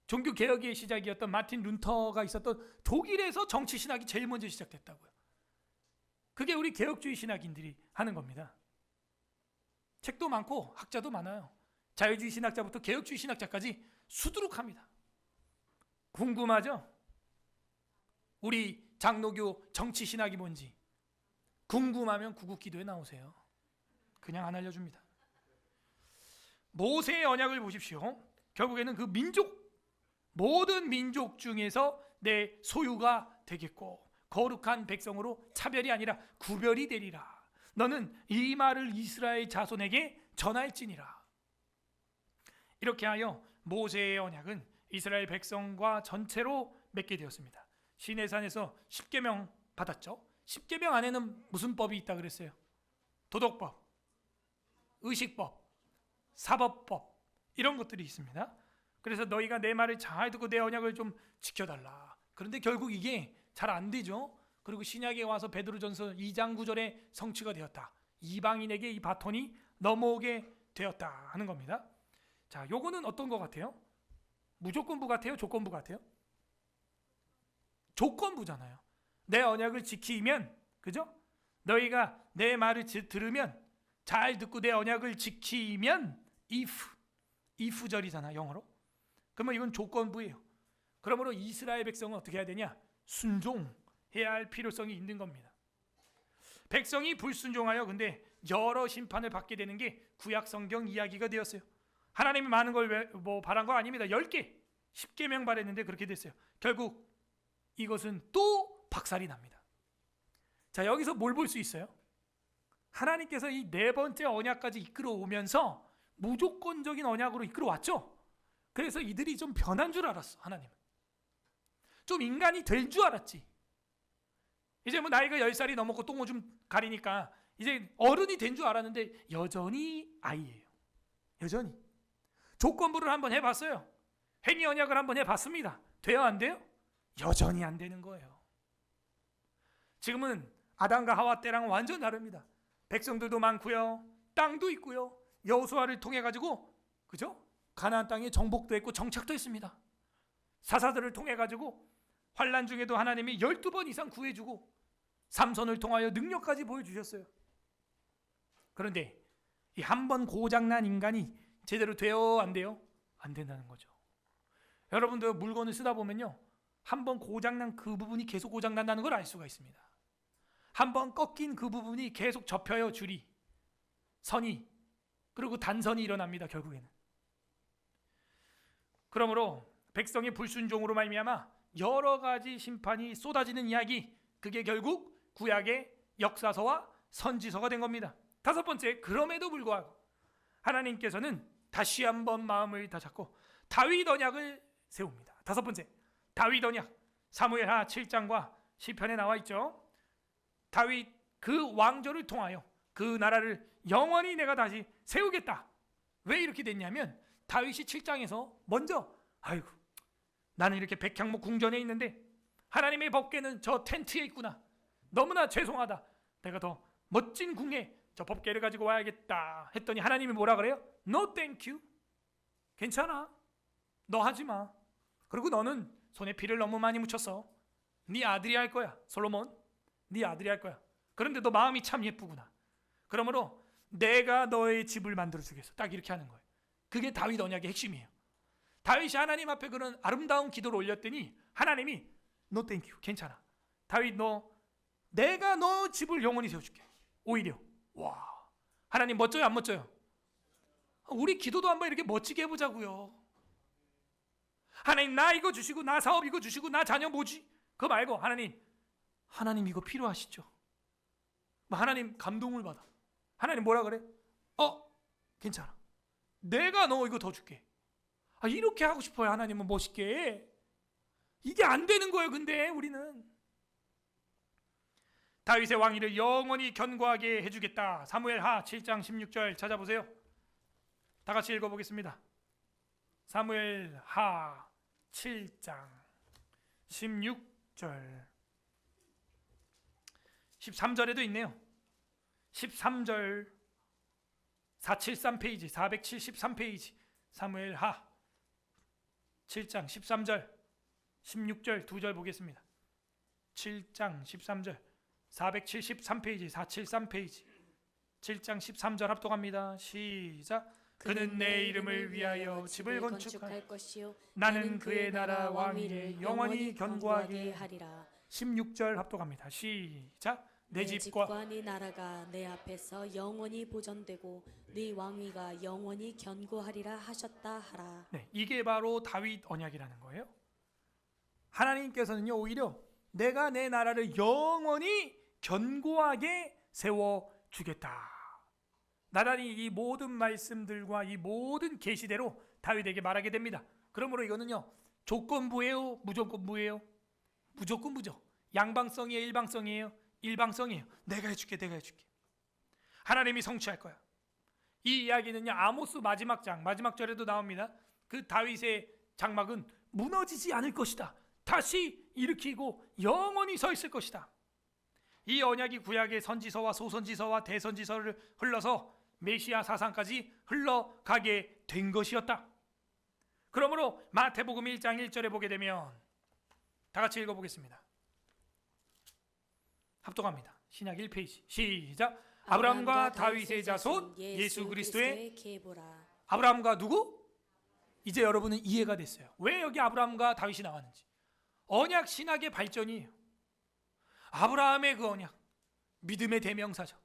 종교 개혁의 시작이었던 마틴 루터가 있었던 독일에서 정치 신학이 제일 먼저 시작됐다고요. 그게 우리 개혁주의 신학인들이 하는 겁니다. 책도 많고 학자도 많아요. 자유주의 신학자부터 개혁주의 신학자까지 수두룩합니다. 궁금하죠? 우리 장로교 정치 신학이 뭔지 궁금하면 구국기도에 나오세요. 그냥 안 알려줍니다. 모세의 언약을 보십시오. 결국에는 그 모든 민족 중에서 내 소유가 되겠고 거룩한 백성으로 차별이 아니라 구별이 되리라. 너는 이 말을 이스라엘 자손에게 전할지니라. 이렇게 하여 모세의 언약은 이스라엘 백성과 전체로 맺게 되었습니다. 시내산에서 10계명 받았죠. 10계명 안에는 무슨 법이 있다 그랬어요? 도덕법, 의식법, 사법법 이런 것들이 있습니다. 그래서 너희가 내 말을 잘 듣고 내 언약을 좀 지켜달라. 그런데 결국 이게 잘 안 되죠. 그리고 신약에 와서 베드로전서 2장 9절에 성취가 되었다. 이방인에게 이 바톤이 넘어오게 되었다 하는 겁니다. 자, 요거는 어떤 것 같아요? 무조건부 같아요? 조건부 같아요? 조건부잖아요. 내 언약을 지키면, 그죠? 너희가 내 말을 들으면, 잘 듣고 내 언약을 지키면 if절이잖아, 영어로. 그러면 이건 조건부예요. 그러므로 이스라엘 백성은 어떻게 해야 되냐? 순종해야 할 필요성이 있는 겁니다. 백성이 불순종하여 근데 여러 심판을 받게 되는 게 구약 성경 이야기가 되었어요. 하나님이 많은 걸 바란 거 아닙니다. 10개, 10계명 바랬는데 그렇게 됐어요. 결국 이것은 또 박살이 납니다. 자, 여기서 뭘 볼 수 있어요? 하나님께서 이 네 번째 언약까지 이끌어 오면서 무조건적인 언약으로 이끌어 왔죠. 그래서 이들이 좀 변한 줄 알았어. 하나님은 좀 인간이 될 줄 알았지. 이제 뭐 나이가 10살이 넘었고 똥오줌 가리니까 이제 어른이 된 줄 알았는데 여전히 아이예요. 여전히 조건부를 한번 해봤어요. 행위 언약을 한번 해봤습니다. 돼요, 안 돼요? 여전히 안 되는 거예요. 지금은 아담과 하와 때랑 완전 다릅니다. 백성들도 많고요, 땅도 있고요. 여호수아를 통해 가지고, 그죠? 가나안 땅에 정복도 했고 정착도 했습니다. 사사들을 통해 가지고 환난 중에도 하나님이 12번 이상 구해주고 삼손을 통하여 능력까지 보여주셨어요. 그런데 이 한 번 고장난 인간이 제대로 돼요, 안 돼요? 안 된다는 거죠. 여러분들 물건을 쓰다 보면요, 한 번 고장난 그 부분이 계속 고장난다는 걸 알 수가 있습니다. 한 번 꺾인 그 부분이 계속 접혀요. 줄이, 선이, 그리고 단선이 일어납니다. 결국에는. 그러므로 백성의 불순종으로 말미암아 여러 가지 심판이 쏟아지는 이야기, 그게 결국 구약의 역사서와 선지서가 된 겁니다. 다섯 번째, 그럼에도 불구하고 하나님께서는 다시 한번 마음을 다잡고 다윗 언약을 세웁니다. 다섯 번째, 다윗 언약. 사무엘하 7장과 시편에 나와 있죠. 다윗 그 왕조를 통하여 그 나라를 영원히 내가 다시 세우겠다. 왜 이렇게 됐냐면 다윗이 7장에서 먼저 아이고, 나는 이렇게 백향목 궁전에 있는데 하나님의 법궤는 저 텐트에 있구나. 너무나 죄송하다. 내가 더 멋진 궁에 저 법궤를 가지고 와야겠다 했더니 하나님이 뭐라 그래요? No thank you. 괜찮아. 너 하지 마. 그리고 너는 손에 피를 너무 많이 묻혔어. 네 아들이 할 거야. 솔로몬, 네 아들이 할 거야. 그런데 너 마음이 참 예쁘구나. 그러므로 내가 너의 집을 만들어 주겠어. 딱 이렇게 하는 거예요. 그게 다윗 언약의 핵심이에요. 다윗이 하나님 앞에 그런 아름다운 기도를 올렸더니 하나님이 No thank you. 괜찮아. 다윗 내가 너 집을 영원히 세워줄게. 오히려 와, 하나님 멋져요, 안 멋져요? 우리 기도도 한번 이렇게 멋지게 해보자고요. 하나님 나 이거 주시고, 나 사업 이거 주시고, 나 자녀 뭐지? 그거 말고 하나님 이거 필요하시죠? 하나님 감동을 받아. 하나님 뭐라 그래? 괜찮아. 내가 너 이거 더 줄게. 이렇게 하고 싶어요. 하나님은 멋있게. 이게 안 되는 거예요. 근데 우리는 다윗의 왕위를 영원히 견고하게 해주겠다. 사무엘하 7장 16절 찾아보세요. 다 같이 읽어보겠습니다. 사무엘하 7장 16절 13절에도 있네요. 13절 473페이지 473페이지 사무엘하 7장 13절 16절 두 절 보겠습니다. 7장 13절 473페이지 473페이지 7장 13절 합독합니다. 시작. 그는 내 이름을 위하여 집을 건축할 것이요 나는 그의 나라 왕위를 영원히 견고하게 하리라. 16절 합독합니다. 시작. 내 집과 네 나라가 내 앞에서 영원히 보존되고 네 왕위가 영원히 견고하리라 하셨다 하라. 네, 이게 바로 다윗 언약이라는 거예요. 하나님께서는요, 오히려 내가 내 나라를 영원히 견고하게 세워 주겠다. 나란히 이 모든 말씀들과 이 모든 계시대로 다윗에게 말하게 됩니다. 그러므로 이거는요, 조건부예요, 무조건부예요? 무조건부죠. 양방성이에요, 일방성이에요? 일방성이에요. 내가 해줄게, 내가 해줄게. 하나님이 성취할 거야. 이 이야기는요, 아모스 마지막 장 마지막 절에도 나옵니다. 그 다윗의 장막은 무너지지 않을 것이다. 다시 일으키고 영원히 서 있을 것이다. 이 언약이 구약의 선지서와 소선지서와 대선지서를 흘러서 메시아 사상까지 흘러가게 된 것이었다. 그러므로 마태복음 1장 1절에 보게 되면 다 같이 읽어보겠습니다. 합독합니다. 신약 1페이지 시작. 아브라함과 다윗의 자손 예수 그리스도의 계보라. 아브라함과 누구? 이제 여러분은 이해가 됐어요. 왜 여기 아브라함과 다윗이 나왔는지. 언약 신학의 발전이에요. 아브라함의 그 언약 믿음의 대명사죠.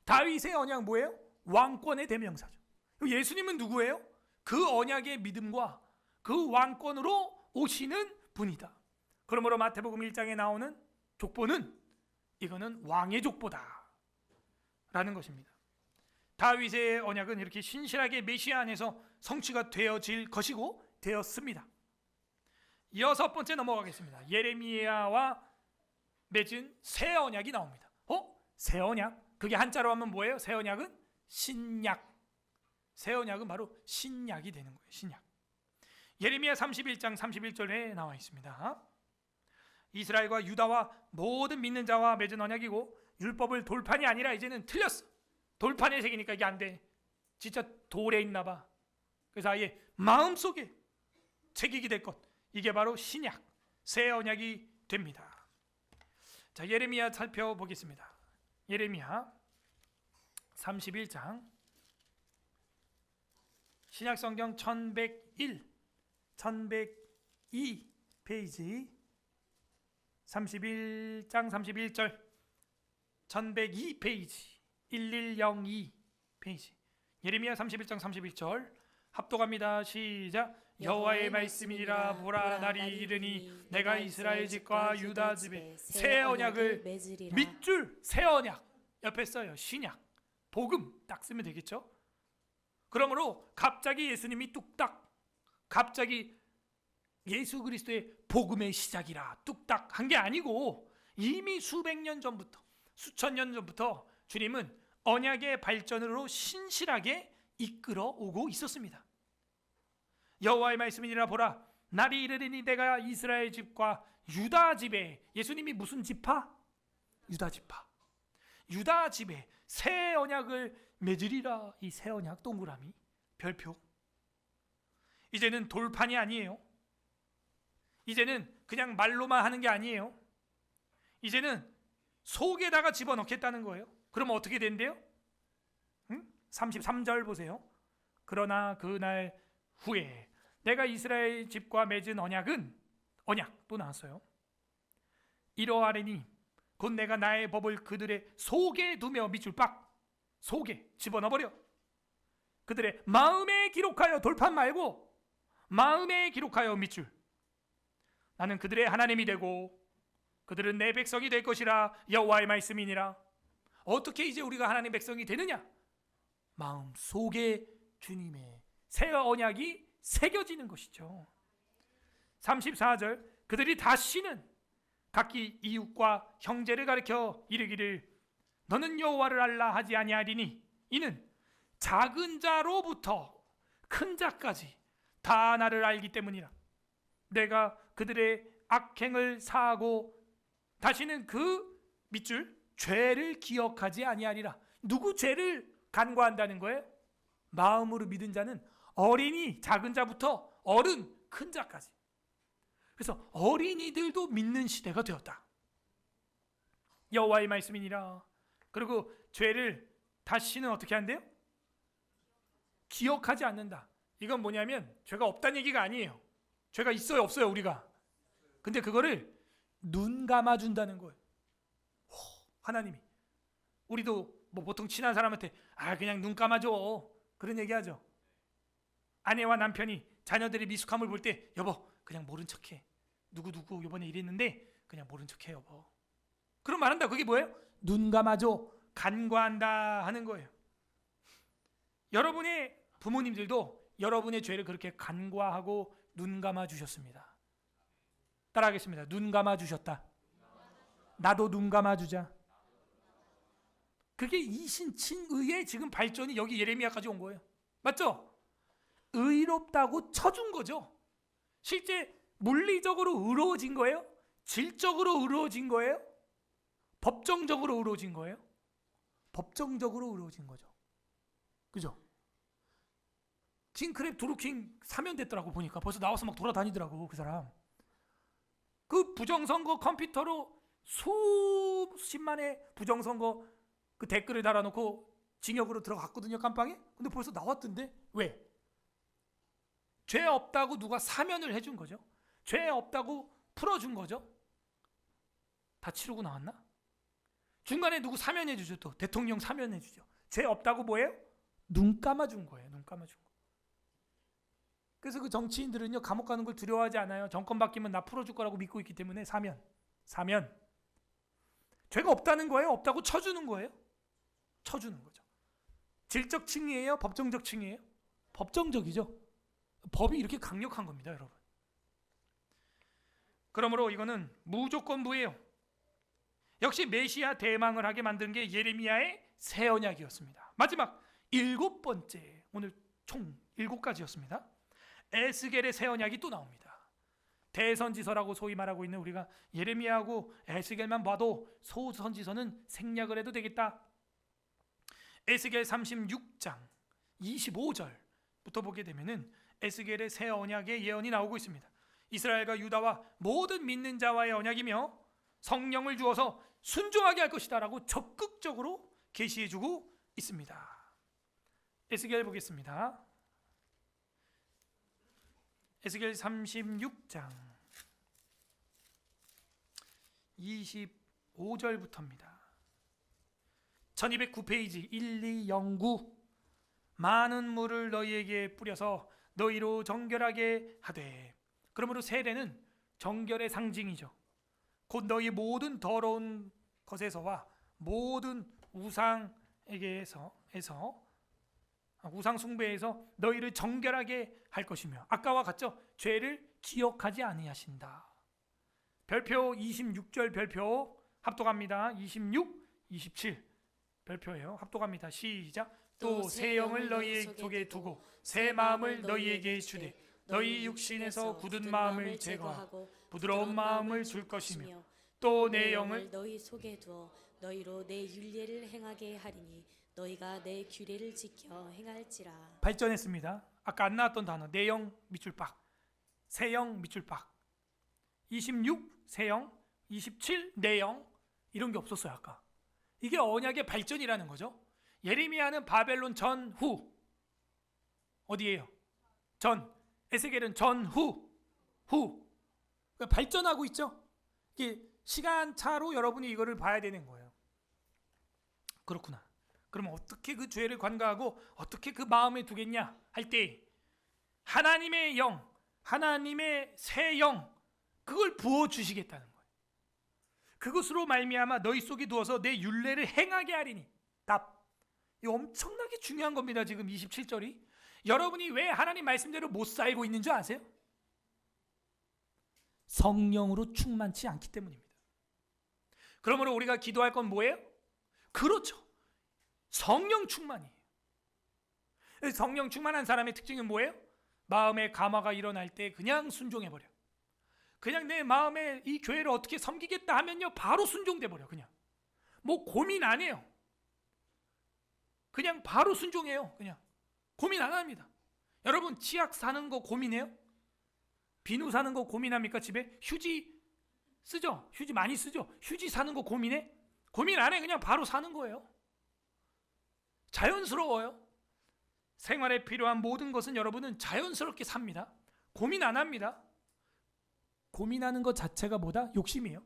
다윗의 언약 뭐예요? 왕권의 대명사죠. 예수님은 누구예요? 그 언약의 믿음과 그 왕권으로 오시는 분이다. 그러므로 마태복음 1장에 나오는 족보는 이거는 왕의 족보다 라는 것입니다. 다윗의 언약은 이렇게 신실하게 메시아 안에서 성취가 되어질 것이고 되었습니다. 여섯 번째 넘어가겠습니다. 예레미야와 맺은 새 언약이 나옵니다. 새 언약? 그게 한자로 하면 뭐예요? 새 언약은 신약. 새 언약은 바로 신약이 되는 거예요. 신약. 예레미야 31장 31절에 나와 있습니다. 이스라엘과 유다와 모든 믿는 자와 맺은 언약이고 율법을 돌판이 아니라 이제는 틀렸어. 돌판에 새기니까 이게 안 돼. 진짜 돌에 있나 봐. 그래서 아예 마음속에 새기게 될 것. 이게 바로 신약, 새 언약이 됩니다. 자, 예레미야 살펴보겠습니다. 예레미야 31장 신약 성경 1101 1102 페이지 31장 31절 1102 페이지 1102 페이지 예레미야 31장 31절 합독합니다. 시작. 여호와의 말씀이니라. 보라, 날이 이르니 내가 이스라엘 집과 유다 집에 새 언약을 밑줄. 새 언약 옆에 써요. 신약, 복음 딱 쓰면 되겠죠. 그러므로 갑자기 예수님이 뚝딱, 갑자기 예수 그리스도의 복음의 시작이라 뚝딱 한 게 아니고 이미 수백 년 전부터, 수천 년 전부터 주님은 언약의 발전으로 신실하게 이끌어 오고 있었습니다. 여호와의 말씀이니라. 보라, 날이 이르리니 내가 이스라엘 집과 유다 집에, 예수님이 무슨 지파? 유다 지파. 유다 집에 새 언약을 맺으리라. 이 새 언약 동그라미 별표. 이제는 돌판이 아니에요. 이제는 그냥 말로만 하는 게 아니에요. 이제는 속에다가 집어넣겠다는 거예요. 그러면 어떻게 된대요? 33절 보세요. 그러나 그날 후에 내가 이스라엘 집과 맺은 언약은, 언약 또 나왔어요. 이러하리니 곧 내가 나의 법을 그들의 속에 두며, 밑줄 빡, 속에 집어넣어버려. 그들의 마음에 기록하여, 돌판 말고 마음에 기록하여 밑줄. 나는 그들의 하나님이 되고 그들은 내 백성이 될 것이라. 여호와의 말씀이니라. 어떻게 이제 우리가 하나님 백성이 되느냐? 마음 속에 주님의 새 언약이 새겨지는 것이죠. 34절 그들이 다시는 각기 이웃과 형제를 가리켜 이르기를 너는 여호와를 알라 하지 아니하리니 이는 작은 자로부터 큰 자까지 다 나를 알기 때문이라. 내가 그들의 악행을 사하고 다시는 그 밑줄 죄를 기억하지 아니하리라. 누구 죄를 간과한다는 거예요? 마음으로 믿은 자는 어린이 작은 자부터 어른 큰 자까지. 그래서 어린이들도 믿는 시대가 되었다. 여호와의 말씀이니라. 그리고 죄를 다시는 어떻게 한대요? 기억하지 않는다. 이건 뭐냐면 죄가 없다는 얘기가 아니에요. 죄가 있어요 없어요 우리가. 근데 그거를 눈 감아준다는 거예요. 하나님이. 우리도 뭐 보통 친한 사람한테 그냥 눈 감아줘 그런 얘기하죠. 아내와 남편이 자녀들이 미숙함을 볼 때 여보 그냥 모른 척해. 누구누구 이번에 이랬는데 그냥 모른 척해 여보. 그럼 말한다. 그게 뭐예요? 눈 감아줘. 간과한다 하는 거예요. 여러분의 부모님들도 여러분의 죄를 그렇게 간과하고 눈 감아 주셨습니다. 따라하겠습니다. 눈 감아 주셨다. 나도 눈 감아 주자. 그게 이신칭의의 지금 발전이 여기 예레미야까지 온 거예요. 맞죠? 의롭다고 쳐준 거죠. 실제 물리적으로 의로워진 거예요? 질적으로 의로워진 거예요? 법정적으로 의로워진 거예요? 법정적으로 의로워진 거죠. 그죠? 킹크랩 드루킹 사면됐더라고. 보니까 벌써 나와서 막 돌아다니더라고 그 사람. 그 부정선거 컴퓨터로 수십만의 부정선거 그 댓글을 달아놓고 징역으로 들어갔거든요. 깜빵에. 근데 벌써 나왔던데. 왜? 죄 없다고 누가 사면을 해준 거죠. 죄 없다고 풀어준 거죠. 다 치르고 나왔나? 중간에 누구 사면해 주죠. 또 대통령 사면해 주죠. 죄 없다고 뭐예요? 눈 감아준 거예요. 눈 감아준 거. 그래서 그 정치인들은요 감옥 가는 걸 두려워하지 않아요. 정권 바뀌면 나 풀어줄 거라고 믿고 있기 때문에 사면. 죄가 없다는 거예요? 없다고 쳐주는 거예요? 쳐주는 거죠. 질적 칭의예요? 법정적 칭의예요? 법정적이죠. 법이 이렇게 강력한 겁니다, 여러분. 그러므로 이거는 무조건부예요. 역시 메시아 대망을 하게 만든 게 예레미야의 새 언약이었습니다. 마지막 7번째, 오늘 총 7가지였습니다. 에스겔의 새 언약이 또 나옵니다. 대선지서라고 소위 말하고 있는 우리가 예레미야하고 에스겔만 봐도 소선지서는 생략을 해도 되겠다. 에스겔 36장 25절부터 보게 되면은 에스겔의 새 언약의 예언이 나오고 있습니다. 이스라엘과 유다와 모든 믿는 자와의 언약이며 성령을 주어서 순종하게 할 것이다라고 적극적으로 계시해주고 있습니다. 에스겔 보겠습니다. 에스겔 36장 25절부터입니다. 1209페이지 1209 많은 물을 너희에게 뿌려서 너희로 정결하게 하되. 그러므로 세례는 정결의 상징이죠. 곧 너희 모든 더러운 것에서와 모든 우상에게서 우상 숭배에서 너희를 정결하게 할 것이며 아까와 같죠? 죄를 기억하지 아니하신다. 별표 26절 별표 합독합니다. 26, 27 별표예요. 합독합니다. 시작. 또 새 영을 너희 속에 두고 새 마음을 너희에게 주되 너희 육신에서 굳은 마음을 제거하고 부드러운 마음을 줄 것이며 또 내 영을 너희 속에 두어 너희로 내 율례를 행하게 하리니 너희가 내 규례를 지켜 행할지라. 발전했습니다. 아까 안 나왔던 단어 내영 밑줄 빡, 새영 밑줄 빡. 26 새영, 27 내영 이런 게 없었어요. 아까 이게 언약의 발전이라는 거죠. 예레미야는 바벨론 전후 어디예요? 전. 에스겔은 전후 후. 그러니까 발전하고 있죠. 이게 시간차로 여러분이 이거를 봐야 되는 거예요. 그렇구나. 그러면 어떻게 그 죄를 관가하고 어떻게 그 마음에 두겠냐 할 때 하나님의 영, 하나님의 새 영 그걸 부어 주시겠다는 거예요. 그것으로 말미암아 너희 속에 두어서 내 율례를 행하게 하리니. 답. 이거 엄청나게 중요한 겁니다. 지금 27절이. 여러분이 왜 하나님 말씀대로 못 살고 있는 줄 아세요? 성령으로 충만치 않기 때문입니다. 그러므로 우리가 기도할 건 뭐예요? 그렇죠. 성령 충만이에요. 성령 충만한 사람의 특징이 뭐예요? 마음의 감화가 일어날 때 그냥 순종해버려. 그냥 내 마음에 이 교회를 어떻게 섬기겠다 하면요, 바로 순종돼버려. 그냥 뭐 고민 안 해요. 그냥 바로 순종해요. 그냥 고민 안 합니다. 여러분, 치약 사는 거 고민해요? 비누 사는 거 고민합니까? 집에 휴지 쓰죠? 휴지 많이 쓰죠? 휴지 사는 거 고민해? 고민 안 해. 그냥 바로 사는 거예요. 자연스러워요. 생활에 필요한 모든 것은 여러분은 자연스럽게 삽니다. 고민 안 합니다. 고민하는 것 자체가 뭐다? 욕심이에요.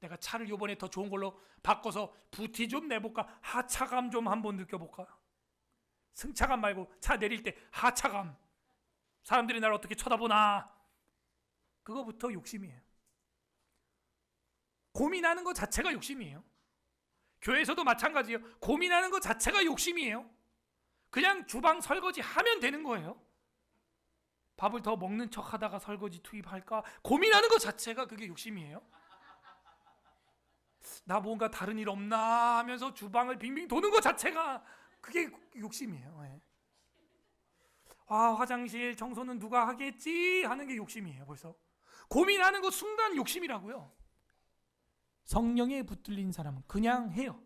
내가 차를 요번에 더 좋은 걸로 바꿔서 부티 좀 내볼까? 하차감 좀 한번 느껴볼까? 승차감 말고 차 내릴 때 하차감. 사람들이 나를 어떻게 쳐다보나? 그거부터 욕심이에요. 고민하는 것 자체가 욕심이에요. 교회에서도 마찬가지예요. 고민하는 것 자체가 욕심이에요. 그냥 주방 설거지 하면 되는 거예요. 밥을 더 먹는 척 하다가 설거지 투입할까? 고민하는 것 자체가 그게 욕심이에요. 나 뭔가 다른 일 없나 하면서 주방을 빙빙 도는 것 자체가 그게 욕심이에요. 네. 아, 화장실 청소는 누가 하겠지 하는 게 욕심이에요. 벌써 고민하는 것 순간 욕심이라고요. 성령에 붙들린 사람은 그냥 해요.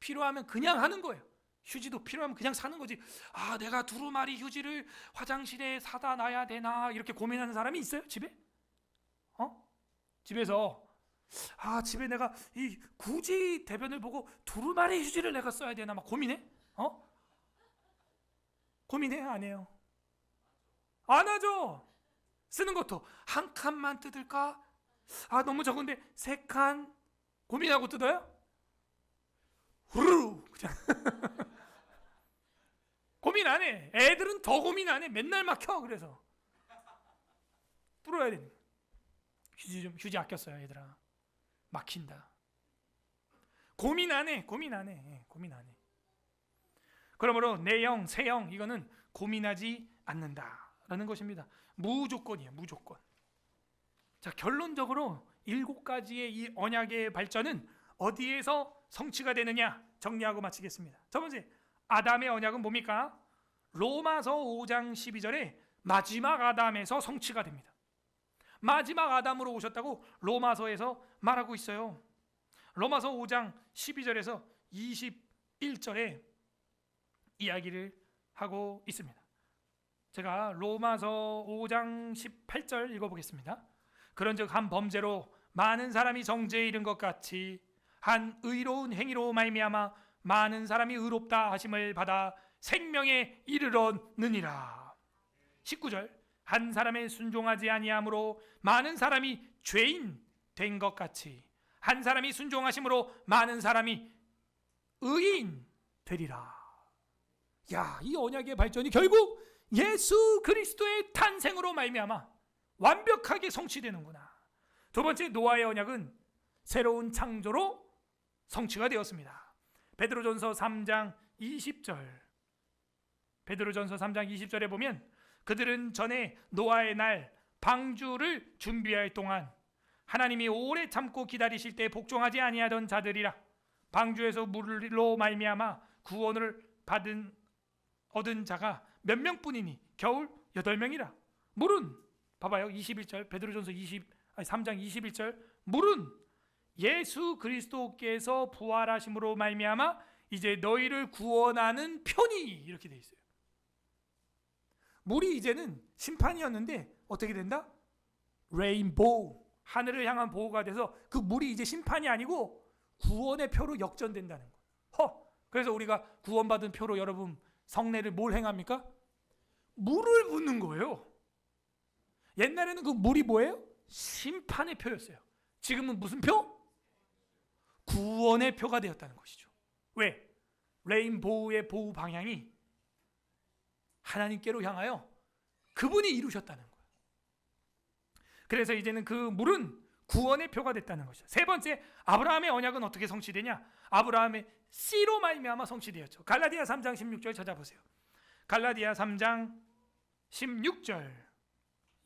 필요하면 그냥 하는 거예요. 휴지도 필요하면 그냥 사는 거지. 아, 내가 두루마리 휴지를 화장실에 사다 놔야 되나 이렇게 고민하는 사람이 있어요? 집에? 집에서 집에 내가 이 굳이 대변을 보고 두루마리 휴지를 내가 써야 되나 막 고민해? 고민해? 안 해요? 안 하죠. 쓰는 것도 한 칸만 뜯을까? 너무 적은데 3칸 고민하고 뜯어요? 후루룩 그냥 고민 안 해. 애들은 더 고민 안 해. 맨날 막혀. 그래서 뚫어야 되는. 휴지 아껴 써요, 얘들아. 막힌다. 고민 안 해. 고민 안 해. 고민 안 해. 그러므로 내 영, 새 영 이거는 고민하지 않는다라는 것입니다. 무조건이에요. 무조건. 자, 결론적으로 7가지의 이 언약의 발전은 어디에서 성취가 되느냐 정리하고 마치겠습니다. 첫 번째, 아담의 언약은 뭡니까? 로마서 5장 12절에 마지막 아담에서 성취가 됩니다. 마지막 아담으로 오셨다고 로마서에서 말하고 있어요. 로마서 5장 12절에서 21절에 이야기를 하고 있습니다. 제가 로마서 5장 18절 읽어보겠습니다. 그런즉 한 범죄로 많은 사람이 정죄에 이른 것 같이 한 의로운 행위로 말미암아 많은 사람이 의롭다 하심을 받아 생명에 이르렀느니라. 19절 한 사람의 순종하지 아니함으로 많은 사람이 죄인 된 것 같이 한 사람이 순종하심으로 많은 사람이 의인 되리라. 야, 이 언약의 발전이 결국 예수 그리스도의 탄생으로 말미암아 완벽하게 성취되는구나. 두 번째, 노아의 언약은 새로운 창조로 성취가 되었습니다. 베드로전서 3장 20절. 베드로전서 3장 20절에 보면 그들은 전에 노아의 날 방주를 준비할 동안 하나님이 오래 참고 기다리실 때 복종하지 아니하던 자들이라. 방주에서 물로 말미암아 구원을 얻은 자가 몇 명뿐이니 겨울 8명이라. 물은 봐봐요. 21절 베드로전서 3장 21절 물은 예수 그리스도께서 부활하심으로 말미암아 이제 너희를 구원하는 편이 이렇게 돼 있어요. 물이 이제는 심판이었는데 어떻게 된다? 레인보우, 하늘을 향한 보호가 돼서 그 물이 이제 심판이 아니고 구원의 표로 역전된다는 거. 그래서 우리가 구원받은 표로 여러분 성례를 뭘 행합니까? 물을 붓는 거예요. 옛날에는 그 물이 뭐예요? 심판의 표였어요. 지금은 무슨 표? 구원의 표가 되었다는 것이죠. 왜? 레인보우의 보호 방향이 하나님께로 향하여 그분이 이루셨다는 거예요. 그래서 이제는 그 물은 구원의 표가 됐다는 것이죠. 세 번째, 아브라함의 언약은 어떻게 성취되냐? 아브라함의 씨로 말미암아 성취되었죠. 갈라디아 3장 16절 찾아보세요. 갈라디아 3장 16절.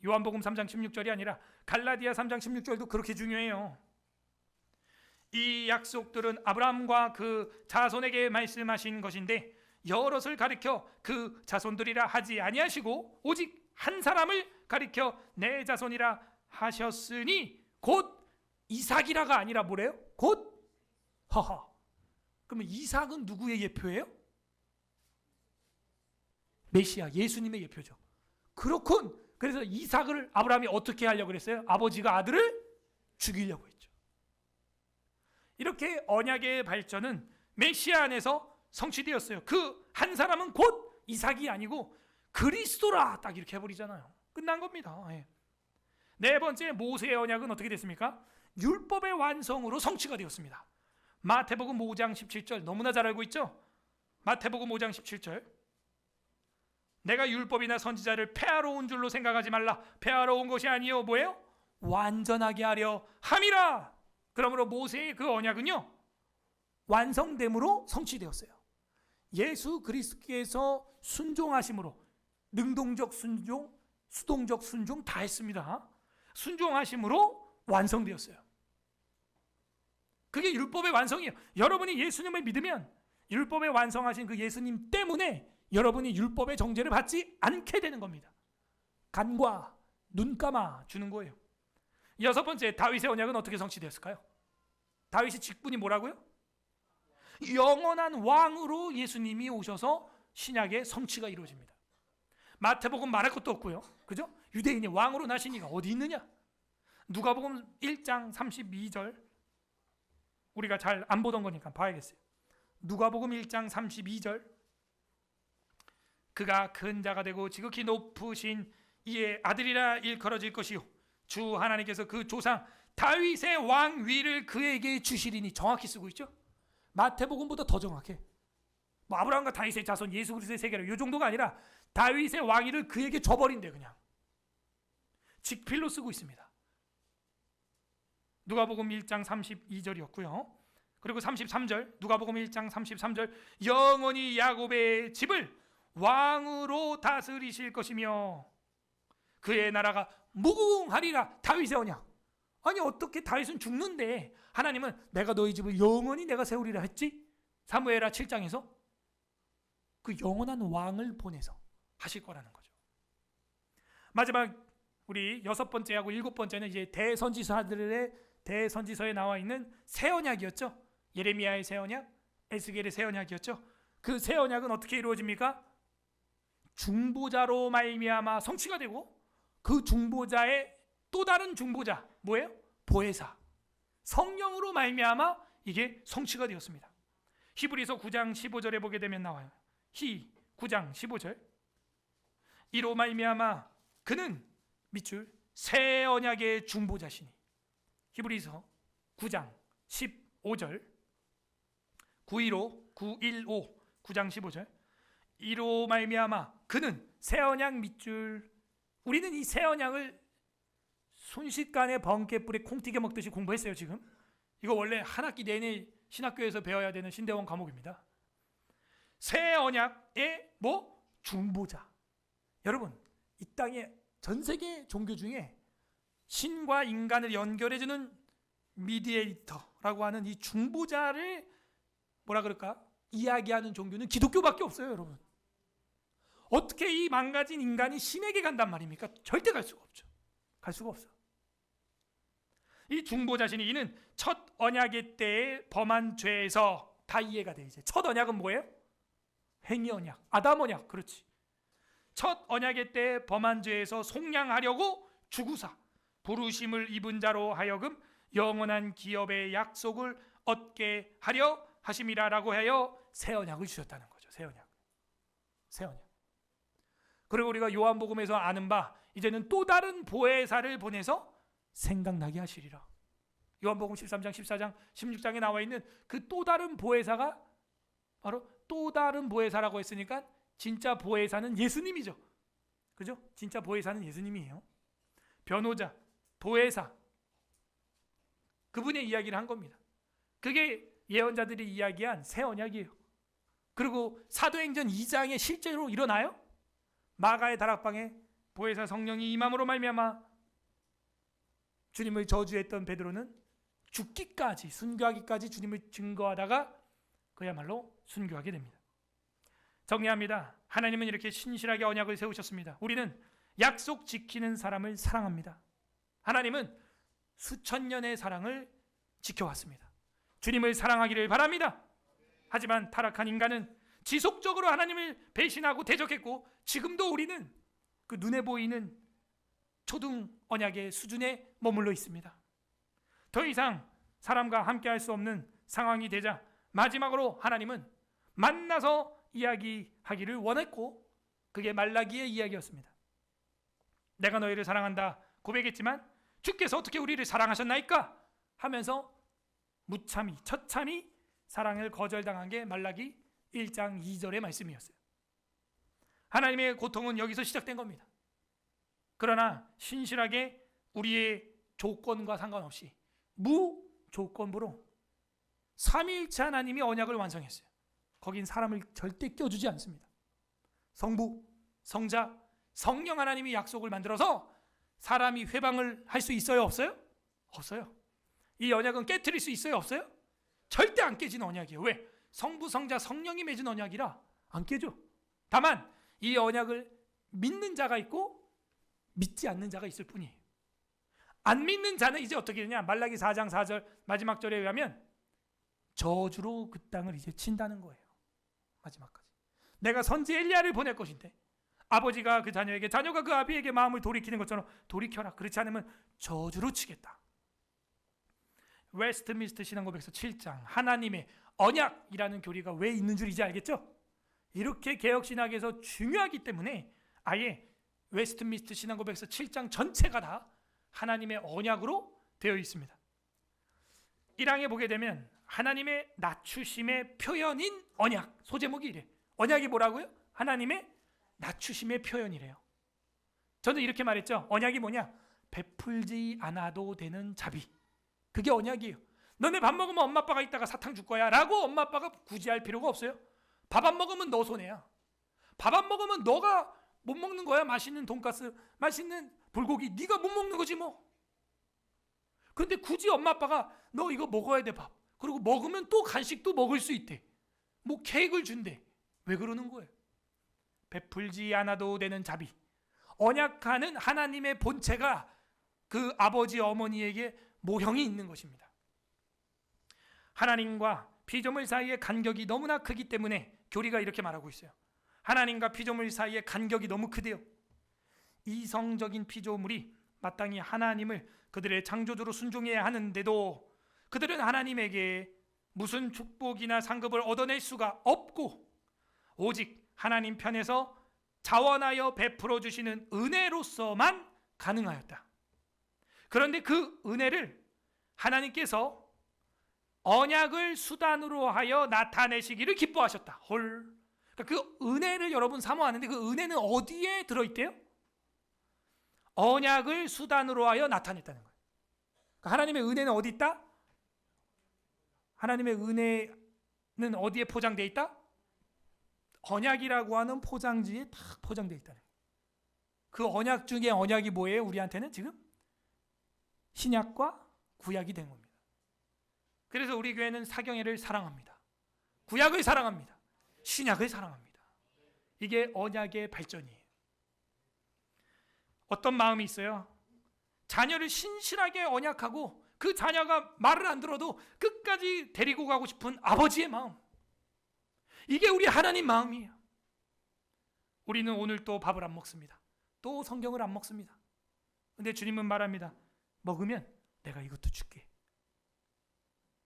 요한복음 3장 16절이 아니라 갈라디아 3장 16절도 그렇게 중요해요. 이 약속들은 아브라함과 그 자손에게 말씀하신 것인데 여럿을 가리켜 그 자손들이라 하지 아니하시고 오직 한 사람을 가리켜 내 자손이라 하셨으니 곧 이삭이라가 아니라 뭐래요? 곧 하하. 그러면 이삭은 누구의 예표예요? 메시아 예수님의 예표죠. 그렇군. 그래서 이삭을 아브라함이 어떻게 하려고 그랬어요? 아버지가 아들을 죽이려고 했죠. 이렇게 언약의 발전은 메시아 안에서 성취되었어요. 그 한 사람은 곧 이삭이 아니고 그리스도라, 딱 이렇게 해버리잖아요. 끝난 겁니다. 예. 네 번째, 모세의 언약은 어떻게 됐습니까? 율법의 완성으로 성취가 되었습니다. 마태복음 5장 17절 너무나 잘 알고 있죠? 마태복음 5장 17절 내가 율법이나 선지자를 폐하러 온 줄로 생각하지 말라. 폐하러 온 것이 아니요 뭐예요? 완전하게 하려 함이라. 그러므로 모세의 그 언약은요 완성됨으로 성취되었어요. 예수 그리스도께서 순종하심으로 능동적 순종, 수동적 순종 다 했습니다. 순종하심으로 완성되었어요. 그게 율법의 완성이에요. 여러분이 예수님을 믿으면 율법의 완성하신 그 예수님 때문에 여러분이 율법의 정죄를 받지 않게 되는 겁니다. 간과 눈 감아 주는 거예요. 여섯 번째, 다윗의 언약은 어떻게 성취되었을까요? 다윗의 직분이 뭐라고요? 영원한 왕으로 예수님이 오셔서 신약의 성취가 이루어집니다. 마태복음 말할 것도 없고요. 그죠? 유대인이 왕으로 나신 이가 어디 있느냐? 누가복음 1장 32절 우리가 잘 안 보던 거니까 봐야겠어요. 누가복음 1장 32절 그가 큰 자가 되고 지극히 높으신 이의 아들이라 일컬어질 것이요 주 하나님께서 그 조상 다윗의 왕위를 그에게 주시리니. 정확히 쓰고 있죠? 마태복음보다 더 정확해. 뭐 아브라함과 다윗의 자손 예수 그리스도의 세계로 이 정도가 아니라 다윗의 왕위를 그에게 줘버린대. 그냥 직필로 쓰고 있습니다. 누가복음 1장 32절이었고요. 그리고 33절 누가복음 1장 33절 영원히 야곱의 집을 왕으로 다스리실 것이며 그의 나라가 무궁하리라. 다윗의 언약. 아니 어떻게 다윗은 죽는데 하나님은 내가 너희 집을 영원히 내가 세우리라 했지? 사무엘하 7장에서 그 영원한 왕을 보내서 하실 거라는 거죠. 마지막 우리 여섯 번째하고 일곱 번째는 이제 대선지서들의 대선지서에 나와 있는 새 언약이었죠. 예레미야의 새 언약, 에스겔의 새 언약이었죠. 그 새 언약은 어떻게 이루어집니까? 중보자로 말미암아 성취가 되고 그 중보자의 또 다른 중보자 뭐예요? 보혜사 성령으로 말미암아 이게 성취가 되었습니다. 히브리서 9장 15절에 보게 되면 나와요. 9장 15절 이로 말미암아 그는 밑줄 새 언약의 중보자시니. 히브리서 9장 15절 915 9장 15절 이로 말미암아 그는 새 언약 밑줄. 우리는 이 새 언약을 순식간에 번개불에 콩 튀겨 먹듯이 공부했어요. 지금 이거 원래 한 학기 내내 신학교에서 배워야 되는 신대원 과목입니다. 새 언약의 중보자. 여러분 이 땅에 전 세계 종교 중에 신과 인간을 연결해주는 미디에이터라고 하는 이 중보자를 뭐라 그럴까 이야기하는 종교는 기독교밖에 없어요. 여러분 어떻게 이 망가진 인간이 신에게 간단 말입니까? 절대 갈 수가 없죠. 갈 수가 없어. 이 중보자시니 이는 첫 언약의 때에 범한 죄에서 다 이해가 돼. 이제 첫 언약은 뭐예요? 행위 언약, 아담 언약. 그렇지. 첫 언약의 때에 범한 죄에서 속량하려고 주구사 부르심을 입은 자로 하여금 영원한 기업의 약속을 얻게 하려 하심이라라고 하여 새 언약을 주셨다는 거죠. 새 언약. 새 언약. 그리고 우리가 요한복음에서 아는 바 이제는 또 다른 보혜사를 보내서 생각나게 하시리라. 요한복음 13장, 14장, 16장에 나와 있는 그 또 다른 보혜사가 바로 또 다른 보혜사라고 했으니까 진짜 보혜사는 예수님이죠. 그죠? 진짜 보혜사는 예수님이에요. 변호자, 보혜사 그분의 이야기를 한 겁니다. 그게 예언자들이 이야기한 새 언약이에요. 그리고 사도행전 2장에 실제로 일어나요. 마가의 다락방에 보혜사 성령이 임함으로 말미암아 주님을 저주했던 베드로는 죽기까지, 순교하기까지 주님을 증거하다가 그야말로 순교하게 됩니다. 정리합니다. 하나님은 이렇게 신실하게 언약을 세우셨습니다. 우리는 약속 지키는 사람을 사랑합니다. 하나님은 수천 년의 사랑을 지켜왔습니다. 주님을 사랑하기를 바랍니다. 하지만 타락한 인간은 지속적으로 하나님을 배신하고 대적했고, 지금도 우리는 그 눈에 보이는 초등 언약의 수준에 머물러 있습니다. 더 이상 사람과 함께할 수 없는 상황이 되자 마지막으로 하나님은 만나서 이야기하기를 원했고, 그게 말라기의 이야기였습니다. 내가 너희를 사랑한다 고백했지만 주께서 어떻게 우리를 사랑하셨나이까 하면서 무참히 처참히 사랑을 거절당한 게 말라기 1장 2절의 말씀이었어요. 하나님의 고통은 여기서 시작된 겁니다. 그러나 신실하게 우리의 조건과 상관없이 무조건부로 삼위일체 하나님이 언약을 완성했어요. 거긴 사람을 절대 껴주지 않습니다. 성부, 성자, 성령 하나님이 약속을 만들어서 사람이 회방을 할 수 있어요? 없어요? 없어요. 이 언약은 깨트릴 수 있어요? 없어요? 절대 안 깨지는 언약이에요. 왜? 성부, 성자, 성령이 맺은 언약이라 안 깨져. 다만 이 언약을 믿는 자가 있고 믿지 않는 자가 있을 뿐이에요. 안 믿는 자는 이제 어떻게 되냐? 말라기 4장 4절 마지막 절에 의하면 저주로 그 땅을 이제 친다는 거예요. 마지막까지. 내가 선지 엘리야를 보낼 것인데 아버지가 그 자녀에게, 자녀가 그 아비에게 마음을 돌이키는 것처럼 돌이켜라. 그렇지 않으면 저주로 치겠다. 웨스트민스터 신앙고백서 7장 하나님의 언약이라는 교리가 왜 있는 줄 이제 알겠죠? 이렇게 개혁신학에서 중요하기 때문에 아예 웨스트민스터 신앙고백서 7장 전체가 다 하나님의 언약으로 되어 있습니다. 1항에 보게 되면 하나님의 낮추심의 표현인 언약, 소제목이 이래. 언약이 뭐라고요? 하나님의 낮추심의 표현이래요. 저는 이렇게 말했죠. 언약이 뭐냐? 베풀지 않아도 되는 자비. 그게 언약이에요. 너네 밥 먹으면 엄마 아빠가 이따가 사탕 줄 거야 라고 엄마 아빠가 굳이 할 필요가 없어요. 밥 안 먹으면 너 손해야. 밥 안 먹으면 너가 못 먹는 거야. 맛있는 돈가스, 맛있는 불고기 네가 못 먹는 거지 뭐. 그런데 굳이 엄마 아빠가 너 이거 먹어야 돼 밥. 그리고 먹으면 또 간식도 먹을 수 있대. 뭐 케이크를 준대. 왜 그러는 거예요? 베풀지 않아도 되는 자비. 언약하는 하나님의 본체가 그 아버지 어머니에게 모형이 있는 것입니다. 하나님과 피조물 사이의 간격이 너무나 크기 때문에 교리가 이렇게 말하고 있어요. 하나님과 피조물 사이의 간격이 너무 크대요. 이성적인 피조물이 마땅히 하나님을 그들의 창조주로 순종해야 하는데도 그들은 하나님에게 무슨 축복이나 상급을 얻어낼 수가 없고 오직 하나님 편에서 자원하여 베풀어 주시는 은혜로서만 가능하였다. 그런데 그 은혜를 하나님께서 언약을 수단으로 하여 나타내시기를 기뻐하셨다. 헐. 그러니까 그 은혜를 여러분 사모하는데 그 은혜는 어디에 들어있대요? 언약을 수단으로 하여 나타냈다는 거예요. 그러니까 하나님의 은혜는 어디 있다? 하나님의 은혜는 어디에 포장되어 있다? 언약이라고 하는 포장지에 딱 포장되어 있다는 거예요. 그 언약 중에 언약이 뭐예요? 우리한테는 지금 신약과 구약이 된 겁니다. 그래서 우리 교회는 사경회를 사랑합니다. 구약을 사랑합니다. 신약을 사랑합니다. 이게 언약의 발전이에요. 어떤 마음이 있어요? 자녀를 신실하게 언약하고 그 자녀가 말을 안 들어도 끝까지 데리고 가고 싶은 아버지의 마음. 이게 우리 하나님 마음이에요. 우리는 오늘 또 밥을 안 먹습니다. 또 성경을 안 먹습니다. 근데 주님은 말합니다. 먹으면 내가 이것도 줄게.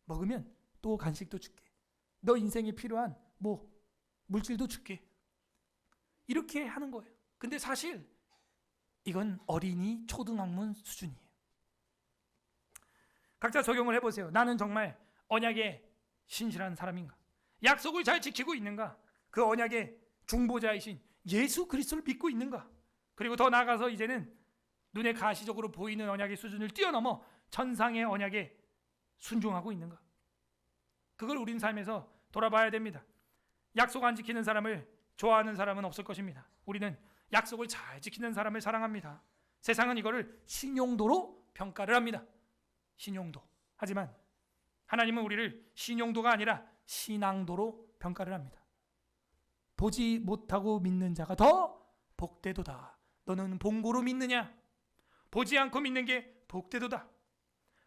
먹으면 또 간식도 줄게. 너 인생에 필요한 뭐 물질도 줄게. 이렇게 하는 거예요. 근데 사실 이건 어린이 초등학문 수준이에요. 각자 적용을 해보세요. 나는 정말 언약에 신실한 사람인가? 약속을 잘 지키고 있는가? 그 언약의 중보자이신 예수 그리스도를 믿고 있는가? 그리고 더 나아가서 이제는 눈에 가시적으로 보이는 언약의 수준을 뛰어넘어 천상의 언약에 순종하고 있는가? 그걸 우린 삶에서 돌아봐야 됩니다. 약속 안 지키는 사람을 좋아하는 사람은 없을 것입니다. 우리는 약속을 잘 지키는 사람을 사랑합니다. 세상은 이거를 신용도로 평가를 합니다. 신용도. 하지만 하나님은 우리를 신용도가 아니라 신앙도로 평가를 합니다. 보지 못하고 믿는 자가 더 복되도다. 너는 본고로 믿느냐? 보지 않고 믿는 게 복되도다.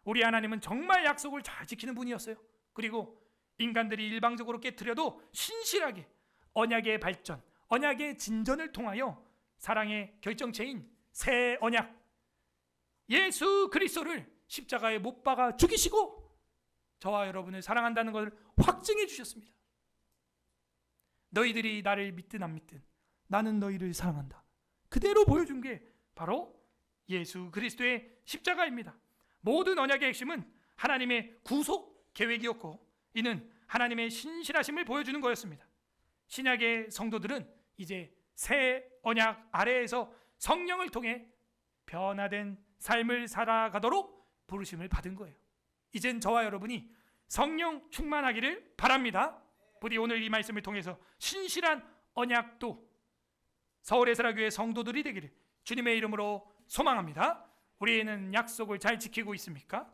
우리 하나님은 정말 약속을 잘 지키는 분이었어요. 그리고 인간들이 일방적으로 깨트려도 신실하게 언약의 발전, 언약의 진전을 통하여 사랑의 결정체인 새 언약 예수 그리스도를 십자가에 못 박아 죽이시고 저와 여러분을 사랑한다는 것을 확증해 주셨습니다. 너희들이 나를 믿든 안 믿든 나는 너희를 사랑한다. 그대로 보여준 게 바로 예수 그리스도의 십자가입니다. 모든 언약의 핵심은 하나님의 구속 계획이었고 이는 하나님의 신실하심을 보여주는 거였습니다. 신약의 성도들은 이제 새 언약 아래에서 성령을 통해 변화된 삶을 살아가도록 부르심을 받은 거예요. 이젠 저와 여러분이 성령 충만하기를 바랍니다. 부디 오늘 이 말씀을 통해서 신실한 언약도 서울에스라교회 성도들이 되기를 주님의 이름으로 소망합니다. 우리는 약속을 잘 지키고 있습니까?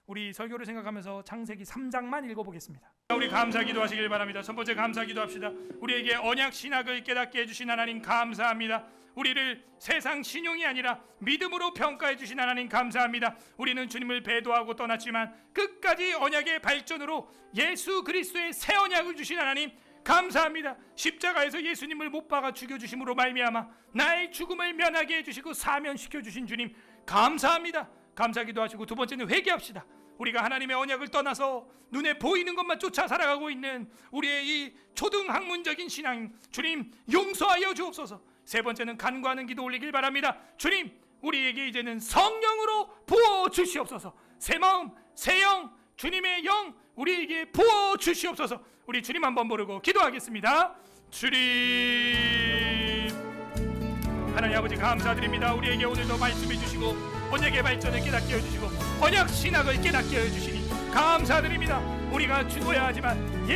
우리 설교를 생각하면서 창세기 3장만 읽어보겠습니다. 우리 감사 기도하시길 바랍니다. 첫 번째 감사 기도합시다. 우리에게 언약 신학을 깨닫게 해주신 하나님 감사합니다. 우리를 세상 신용이 아니라 믿음으로 평가해 주신 하나님 감사합니다. 우리는 주님을 배도하고 떠났지만 끝까지 언약의 발전으로 예수 그리스도의 새 언약을 주신 하나님 감사합니다. 십자가에서 예수님을 못 박아 죽여주심으로 말미암아 나의 죽음을 면하게 해주시고 사면시켜 주신 주님 감사합니다. 감사기도 하시고 두 번째는 회개합시다. 우리가 하나님의 언약을 떠나서 눈에 보이는 것만 쫓아 살아가고 있는 우리의 이 초등학문적인 신앙 주님 용서하여 주옵소서. 세 번째는 간구하는 기도 올리길 바랍니다. 주님 우리에게 이제는 성령으로 부어 주시옵소서. 새 마음 새 영 주님의 영 우리에게 부어 주시옵소서. 우리 주님 한번 부르고 기도하겠습니다. 주님 하나님 아버지 감사드립니다. 우리에게 오늘도 말씀해 주시고 언약의 발전을 깨닫게 해주시고 언약 신학을 깨닫게 해주시니 감사드립니다. 우리가 죽어야 하지만